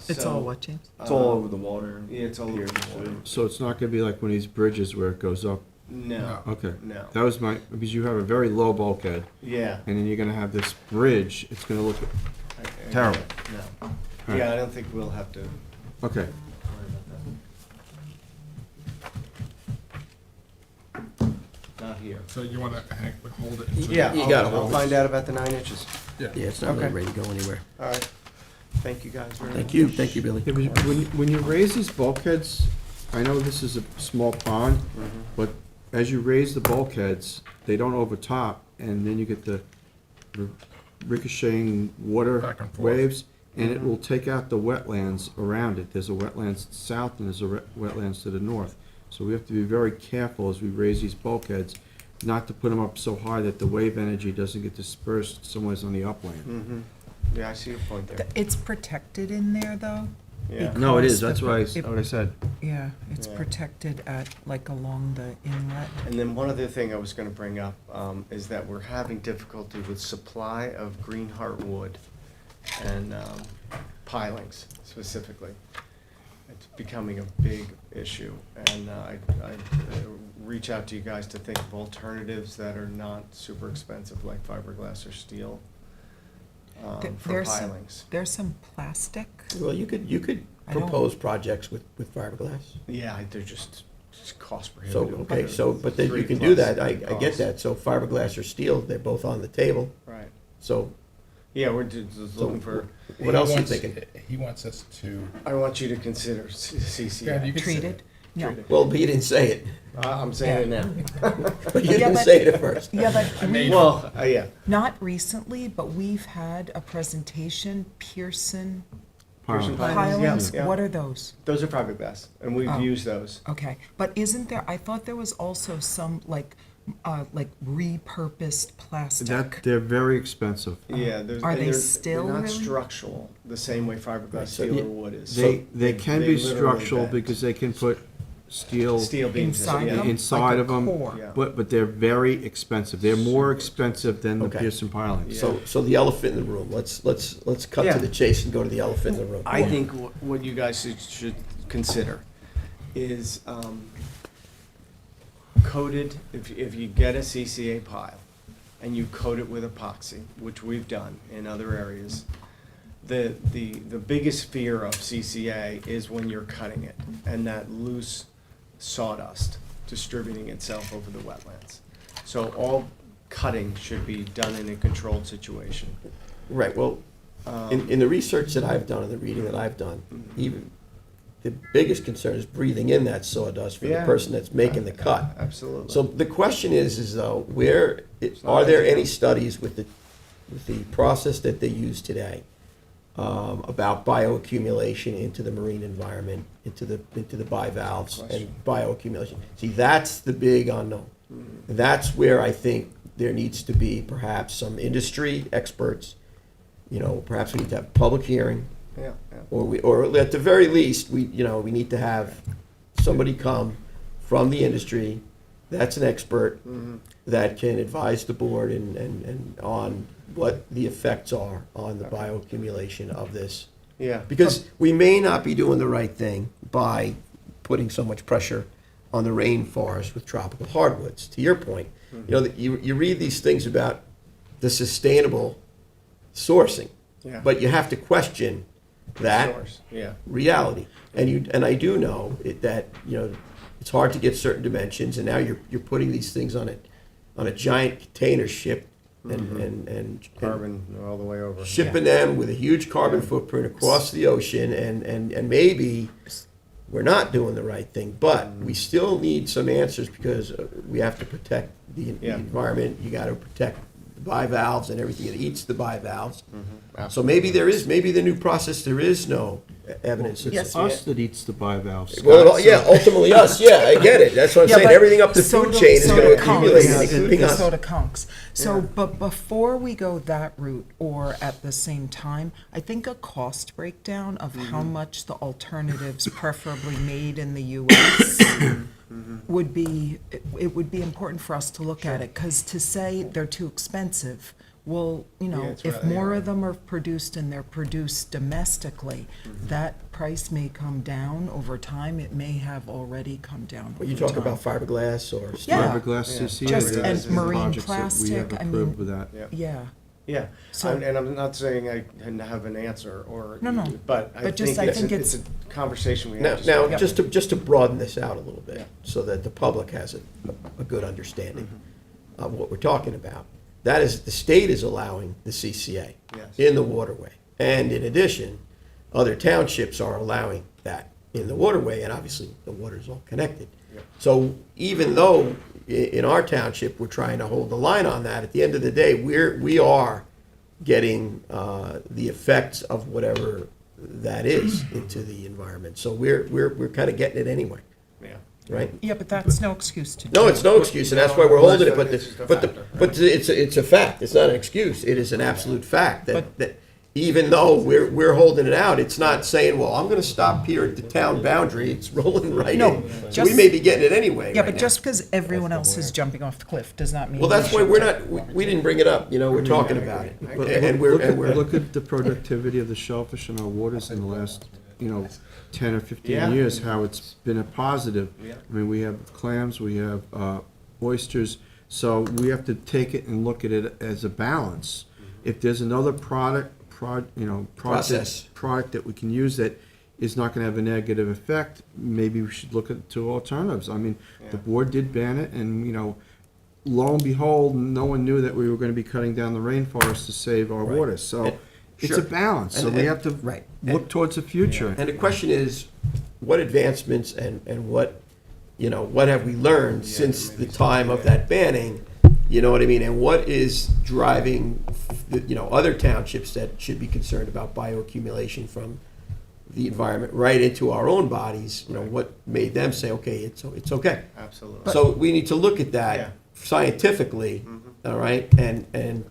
It's So, all what, James? It's all uh, over the water. Yeah, it's all over Pier, the water. So it's not gonna be like one of these bridges where it goes up? No, Okay. no. That was my, because you have a very low bulkhead, Yeah. and then you're gonna have this bridge, it's gonna look, I- Terrible. No. Right. Yeah, I don't think we'll have to worry okay. about that. Not here. So you want to hold it? until- Yeah, You I'll gotta I'll hold find out about the 9 inches. Yeah. Yeah, it's not really Okay. ready to go anywhere. All right. Thank you guys very much. Thank you, Billy. Yeah, but when you raise these bulkheads, I know this is a small pond, Mhm. but as you raise the bulkheads, they don't overtop, and then you get the ricocheting water Back and forth. waves, and it Mhm. will take out the wetlands around it. There's a wetlands south and there's a wetlands to the north. So we have to be very careful as we raise these bulkheads, not to put them up so high that the wave energy doesn't get dispersed somewhere on the upland. Mhm. Yeah, I see your point there. It's protected in there, though? Yeah. No, it is, Because that's the- what it- I said. Yeah, it's Yeah. protected at, like, along the inlet. And then one other thing I was gonna bring up, is that we're having difficulty with supply of green heartwood and, pilings specifically. It's becoming a big issue, and, I reach out to you guys to think of alternatives that are not super expensive, like fiberglass or steel, for There's some- pilings. There's some plastic. Well, you could I don't- propose projects with fiberglass. Yeah, they're just cost So, prohibitive. okay, so, but then you 3 can do plus that, I get cost. that, so fiberglass or steel, they're both on the table, Right. so Yeah, we're just So, looking for, what else are you wants- thinking? He wants us to, I want you to consider CCI. Yeah, you can say Treated? it. No. Treated. Well, but you didn't say it, I'm saying it now. but you Yeah, didn't but- say it at first. Yeah, but I made- Well, yeah, not recently, but we've had a presentation, Pearson Pearson Pilings. Pilings, pilings. yeah. What are those? those are fiberglass, and we've Oh. used those. Okay, but isn't there, I thought there was also some, like repurposed That, plastic. they're very expensive. Yeah, there's. Are and they they're still not really? structural, the same way Right, fiberglass, so steel, you- or wood is. They can they be literally structural bend. because they can put steel Steel beams. Inside yeah. them? inside Like a of them, core. Yeah. but they're very expensive. They're more expensive than the Okay. Pearson pilings. So the elephant in the room, let's cut Yeah. to the chase and go to the elephant in the room. I think what you guys should consider is coated, if you get a CCA pile and you coat it with epoxy, which we've done in other areas, the biggest fear of CCA is when you're cutting it and that loose sawdust distributing itself over the wetlands. So all cutting should be done in a controlled situation. Right, well, in the research that I've done and the reading that I've done, even the biggest concern is breathing in that sawdust for the Yeah. person that's making the cut. Absolutely. So the question is though, not are there ideal. any studies with the process that they use today about bioaccumulation into the marine environment, into the bivalves and bioaccumulation? See, that's the big unknown. That's where I think there needs to be perhaps some industry experts, perhaps we need to have a public hearing, Yeah, or at the very least, we need to have somebody come from the industry that's an expert that can advise the board and on what the effects are on the bioaccumulation of this. yeah. Because we may not be doing the right thing by putting so much pressure on the rainforest with tropical hardwoods. To your point, you read these things about the sustainable sourcing, Yeah. but you have to question that Source, yeah. reality. And I do know that it's hard to get certain dimensions, and now you're putting these things on a giant container ship and Carbon all the way over. shipping them with a huge carbon footprint across the ocean, and maybe we're not doing the right thing, but we still need some answers because we have to protect the Yeah. environment. You got to protect the bivalves and everything that eats the bivalves. Mm-hmm. So maybe maybe the new process, there is no evidence. It's us that eats the bivalves. Well, Scott, yeah, ultimately us, yeah, I get it. That's what I'm Yeah, saying. but Everything up the so food do- chain is so going do to accumulate, conchs, including us. So do conchs. So, Yeah. but before we go that route, or at the same time, I think a cost breakdown of how much the alternatives, preferably made in the U.S., would be, it would be important for us to look at it, because to say they're too expensive, well, Yeah, it's if right, more yeah. of them are produced and they're produced domestically, that price may come down over time. It may have already come down over When you time. talk about fiberglass or steel. Yeah. Fiberglass Yeah. CCA, Just- we have and some marine projects that we have plastic, I approved mean- with that. Yeah. Yeah. Yeah, So- and I'm not saying I have an answer or. No, no. But I But just think I think it's a conversation we Now, have to start. now, just to broaden this out a little bit, Yeah. so that the public has a good understanding of what we're talking about. That is, the state is allowing the CCA Yes. in the waterway. And in addition, other townships are allowing that in the waterway, and obviously, the water's all connected. Yeah. So even though in our township, we're trying to hold the line on that, at the end of the day, we are getting the effects of whatever that is into the environment. So we're kind of getting it anyway, Yeah. right? Yeah, but that's no excuse to do No, it. it's no excuse, and that's why we're holding it, but It's just a but factor. but it's a fact, it's not an excuse, it is an absolute fact, that even though we're holding it out, it's not saying, well, I'm gonna stop here at the town boundary, it's rolling right No, in. So we just- may be getting it anyway Yeah, right but now. just because everyone else is jumping off the cliff does not mean. Well, that's we why should we're take- not, we didn't bring it up, we're talking about it. But And look at the productivity of the shellfish in our waters in the last, 10 or 15 Yeah. years, how it's been a positive. Yeah. I mean, we have clams, we have oysters, so we have to take it and look at it as a balance. If there's another Process. product that we can use that is not gonna have a negative effect, maybe we should look at two alternatives. I mean, the Yeah. board did ban it, and, lo and behold, no one knew that we were gonna be cutting down the rainforest to save our Right. waters. So And- it's sure. a balance, so And- we and- have to right. look towards the future. And the question is, what advancements and what, what have we learned Yeah, since maybe the time of something, yeah. that banning? You know what I mean? And what is driving, other townships that should be concerned about bioaccumulation from the environment right into our own bodies? What made them say, okay, it's okay? Absolutely. So we need to look at Yeah. that scientifically, all right? And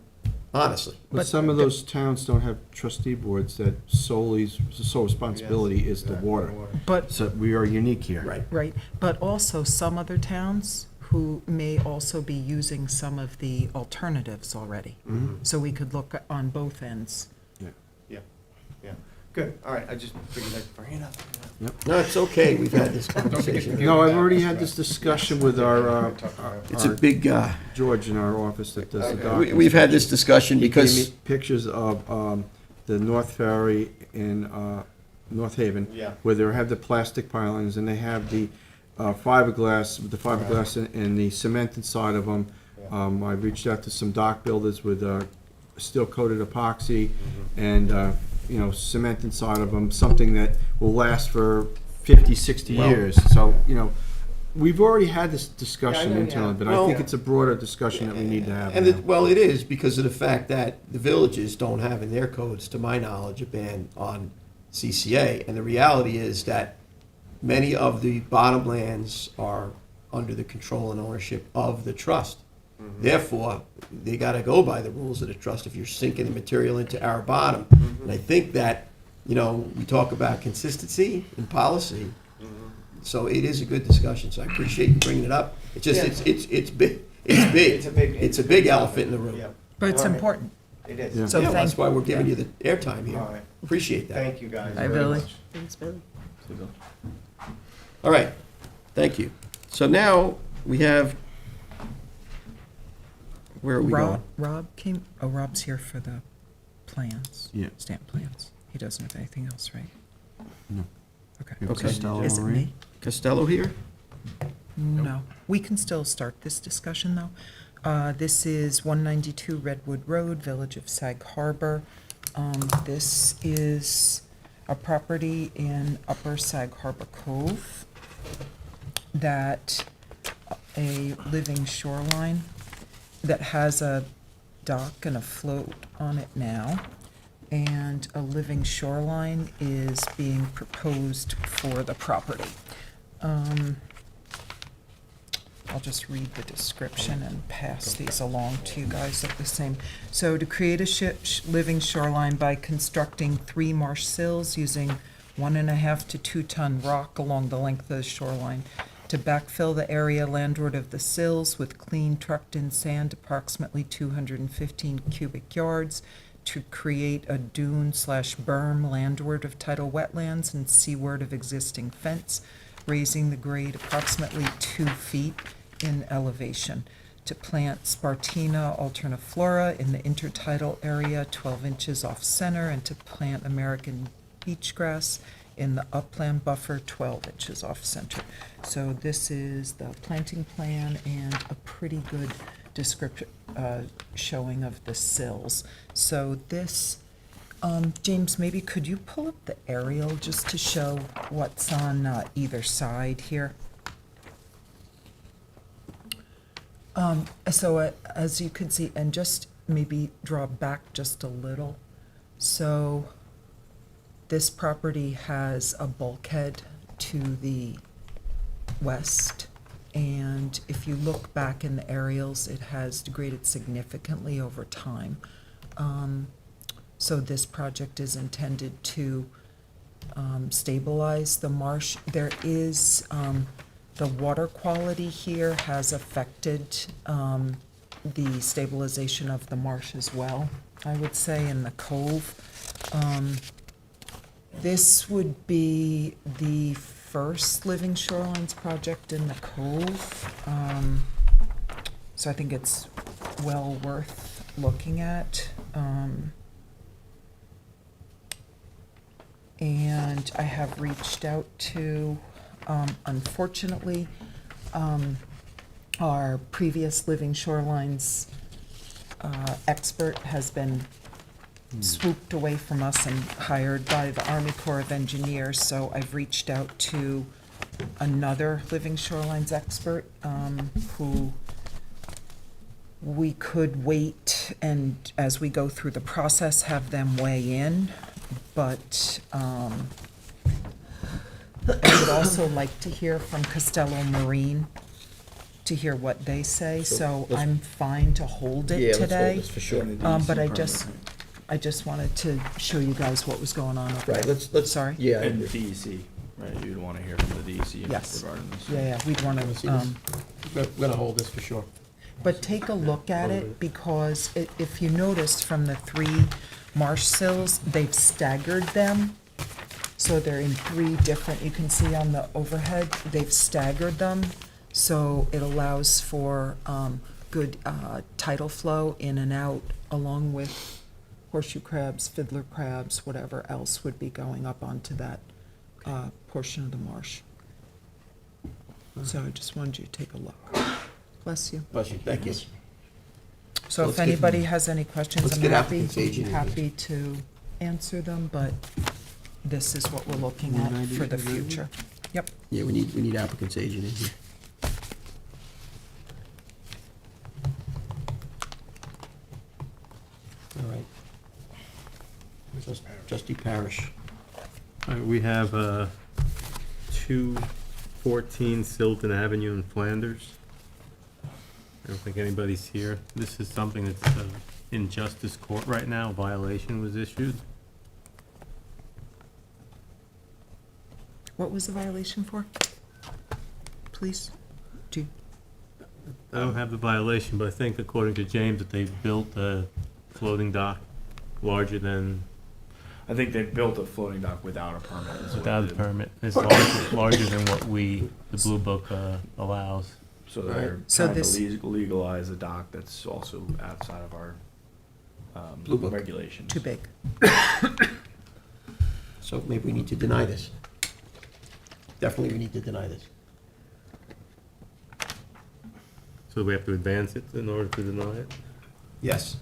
honestly. But some of those towns don't have trustee boards that solely, sole responsibility is the water. But, So we are unique here. Right. right, but also some other towns who may also be using some of the alternatives already. So we could look on both ends. Yeah, good, all right, I just figured I'd bring it up. No, it's okay, we've had this conversation. No, I've already had this discussion with our, It's a big, George in our office that does the documents. we've had this discussion He gave because, me pictures of the North Ferry in North Haven, Yeah. where they have the plastic pilings, and they have the fiberglass, with the fiberglass and the cement inside of them. I reached out to some dock builders with steel-coated epoxy and, cement inside of them, something that will last for 50, 60 years. So, we've already had this discussion Yeah, I know, internally, yeah. but I Well- think it's a broader discussion that we need to have and now. well, it is because of the fact that the villages don't have in their codes, to my knowledge, a ban on CCA. And the reality is that many of the bottomlands are under the control and ownership of the trust. Therefore, they gotta go by the rules of the trust if you're sinking the material into our bottom. And I think that, we talk about consistency in policy, so it is a good discussion, so I appreciate you bringing it up. It's just, Yeah. it's big, it's a big elephant in the room. Yeah, But it's All right. important. it is. Yeah. So Yeah, that's thank, why we're giving you the airtime here. All right, Appreciate that. thank you guys Hi, very Billy. much. Thanks, Billy. All right, thank you. So now we have, where are we going? Rob's here for the plans. Yeah. Stamp plans. He doesn't have anything else, right? No. Okay. You have Okay. Costello, Is it Marie? me? Costello here? No. We can still start this discussion, though. This is 192 Redwood Road, Village of Sag Harbor. This is a property in Upper Sag Harbor Cove that a living shoreline that has a dock and a float on it now. And a living shoreline is being proposed for the property. I'll just read the description and pass these along to you guys at the same. So to create a living shoreline by constructing 3 marsh sills using 1.5 to 2 ton rock along the length of the shoreline. To backfill the area landward of the sills with clean trucked-in sand, approximately 215 cubic yards. To create a dune/berm landward of tidal wetlands and seaward of existing fence, raising the grade approximately 2 feet in elevation. To plant Spartina alterniflora in the intertidal area 12 inches off center, and to plant American beachgrass in the upland buffer 12 inches off center. So this is the planting plan and a pretty good description, showing of the sills. So this, James, maybe could you pull up the aerial just to show what's on either side here? So as you can see, and just maybe draw back just a little. So this property has a bulkhead to the west. And if you look back in the aerials, it has degraded significantly over time. So this project is intended to stabilize the marsh. There is, the water quality here has affected the stabilization of the marsh as well, I would say, in the cove. This would be the first Living Shorelines project in the cove. So I think it's well worth looking at. And I have reached out to, unfortunately, our previous Living Shorelines expert has been swooped away from us and hired by the Army Corps of Engineers, so I've reached out to another Living Shorelines expert, who we could wait and, as we go through the process, have them weigh in, but I would also like to hear from Costello Marine to hear what they say, So so let's- I'm fine to hold Yeah, it let's hold today. this for sure. And the But DEC I permit, just, right? I just wanted to show you guys what was going on over Right, there. let's. Sorry? Yeah. I And agree. DEC, right, you'd wanna hear from the DEC Yes. regarding this. Yeah, we'd want Wanna see to, this? We're gonna hold this for sure. but take a look at it, because if you notice from the 3 marsh sills, they've staggered them. So they're in 3 different, you can see on the overhead, they've staggered them. So it allows for good tidal flow in and out, along with horseshoe crabs, fiddler crabs, whatever else would be going up onto that portion of the marsh. So I just wanted you to take a look. Bless you. Bless you, thank you. So if let's get- anybody has any questions, let's I'm get happy, applicant's agent in here. happy to answer them, but this is what we're looking at for the future. Yep. Yeah, we need applicant's agent in here. All right. Trustee Parish. All right, we have 214 Silton Avenue in Flanders. I don't think anybody's here. This is something that's in justice court right now. A violation was issued. What was the violation for? Please? Do you, I don't have the violation, but I think according to James that they built a floating dock larger than, I think they built a floating dock without a permit. is what without a the- permit. It's larger than what the Blue Book allows. So they're Right. So trying to this- legalize a dock that's also outside of our Blue Book. regulations. too big. So maybe we need to deny this. Definitely we need to deny this. So we have to advance it in order to deny it? Yes.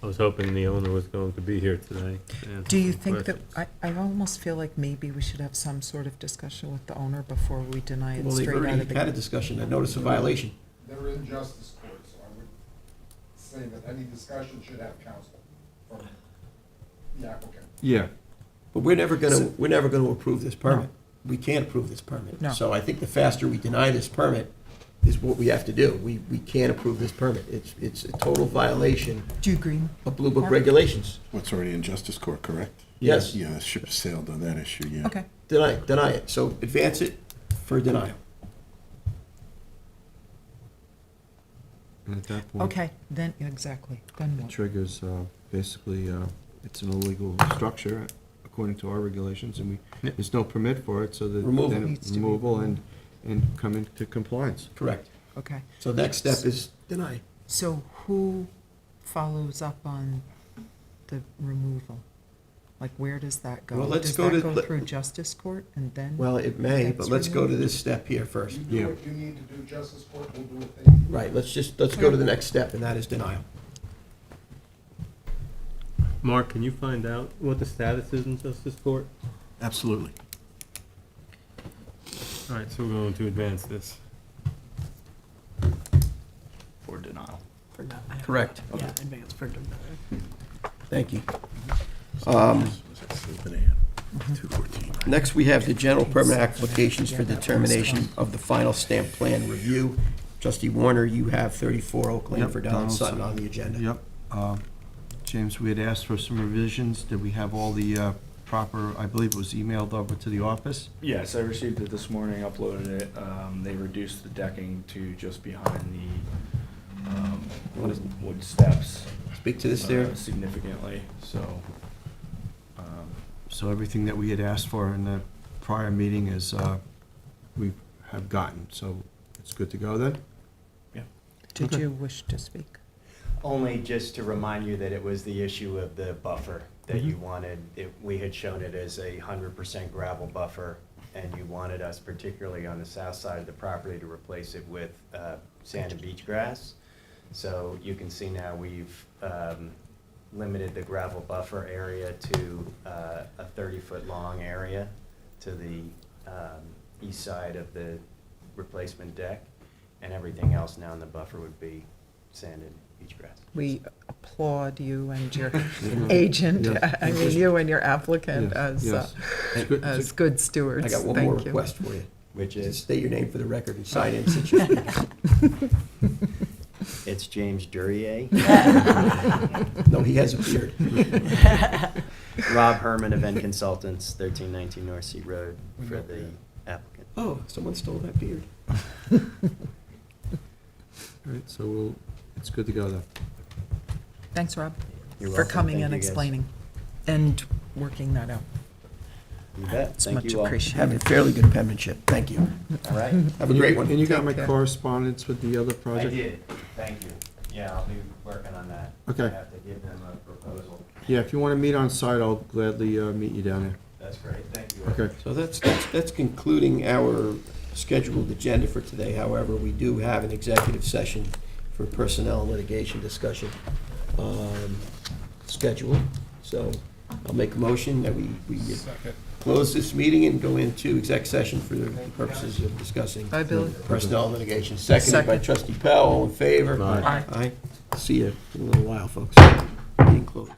I was hoping the owner was going to be here today. to answer Do you some think that, questions. I almost feel like maybe we should have some sort of discussion with the owner before we deny it Well, they've straight out already of had a the. discussion, a notice of violation. They're in justice court, so I would say that any discussion should have counsel from the applicant. Yeah, But we're never gonna approve this permit. We can't approve this permit. No. So I think the faster we deny this permit is what we have to do. We can't approve this permit. It's a total violation Do you agree? of Blue Book Mark? regulations. What's already in justice court, correct? Yes. Yeah, ship sailed on that issue, yeah. Okay. Deny it. So advance it for denial. and at that point. Okay, then, exactly, then It what? triggers, basically, it's an illegal structure according to our regulations, and there's no permit for it, so that. Removal. then Needs to be removal removed. and come into compliance. Correct. Okay, So next step is deny. so who follows up on the removal? Like, where does that go? Well, let's Does go that to- go through justice court and then? Well, it may, but That's let's go to removed. this step here first. You do Yeah. what you need to do, justice court will do what they need. Right, let's go to the next step, and that is denial. Mark, can you find out what the status is in justice court? Absolutely. All right, so we're going to advance this. For denial. Correct. Yeah, advance for denial. Thank you. Was it Silton Ave? 214. Next, we have the general permit applications for determination of the final stamp plan review. Trustee Warner, you have 34 Oak Lane Yep, for Donald Sutton Sutton. on the agenda. Yep. James, we had asked for some revisions. Did we have all the proper, I believe it was emailed over to the office? Yes, I received it this morning, uploaded it. They reduced the decking to just behind the wood steps Speak to this there. significantly, so. So everything that we had asked for in the prior meeting is, we have gotten, so it's good to go then? Did Okay. you wish to speak? Only just to remind you that it was the issue of the buffer that you wanted. We had shown it as 100% gravel buffer, and you wanted us, particularly on the south side of the property, to replace it with sand and beach grass. So you can see now we've limited the gravel buffer area to a 30-foot long area to the east side of the replacement deck, and everything else now in the buffer would be sand and beach grass. We applaud you and your agent, Yes. I mean, you and your applicant Yes, as, yes. It's good- as good stewards. I got one Thank more you. request for you. which Just is, state your name for the record and sign in since you're speaking. it's James Durier. No, he has a beard. Rob Herman, Event Consultants, 1319 North Sea Road, for the applicant. Oh, someone stole that beard. All right, so it's good to go then. Thanks, Rob, You're for welcome. coming Thank and you, guys. explaining and working that out. You bet. It's Thank much you all. appreciated. Having fairly good penmanship. Thank you. All right. Have a great one. And you got my Take care. correspondence with the other project? Thank you. Yeah, I'll be working on that. Okay. I have to give them a proposal. Yeah, if you want to meet on site, I'll gladly meet you down there. That's great. Thank you. Okay. So that's concluding our scheduled agenda for today. However, we do have an executive session for personnel and litigation discussion scheduled. So I'll make a motion that we Second. close this meeting and go into exec session for the purposes of discussing Bye, Billy. personnel and litigation. Seconded by Second. Trustee Pell. All in favor? Aye. Aye. See you in a little while, folks. Meeting closed.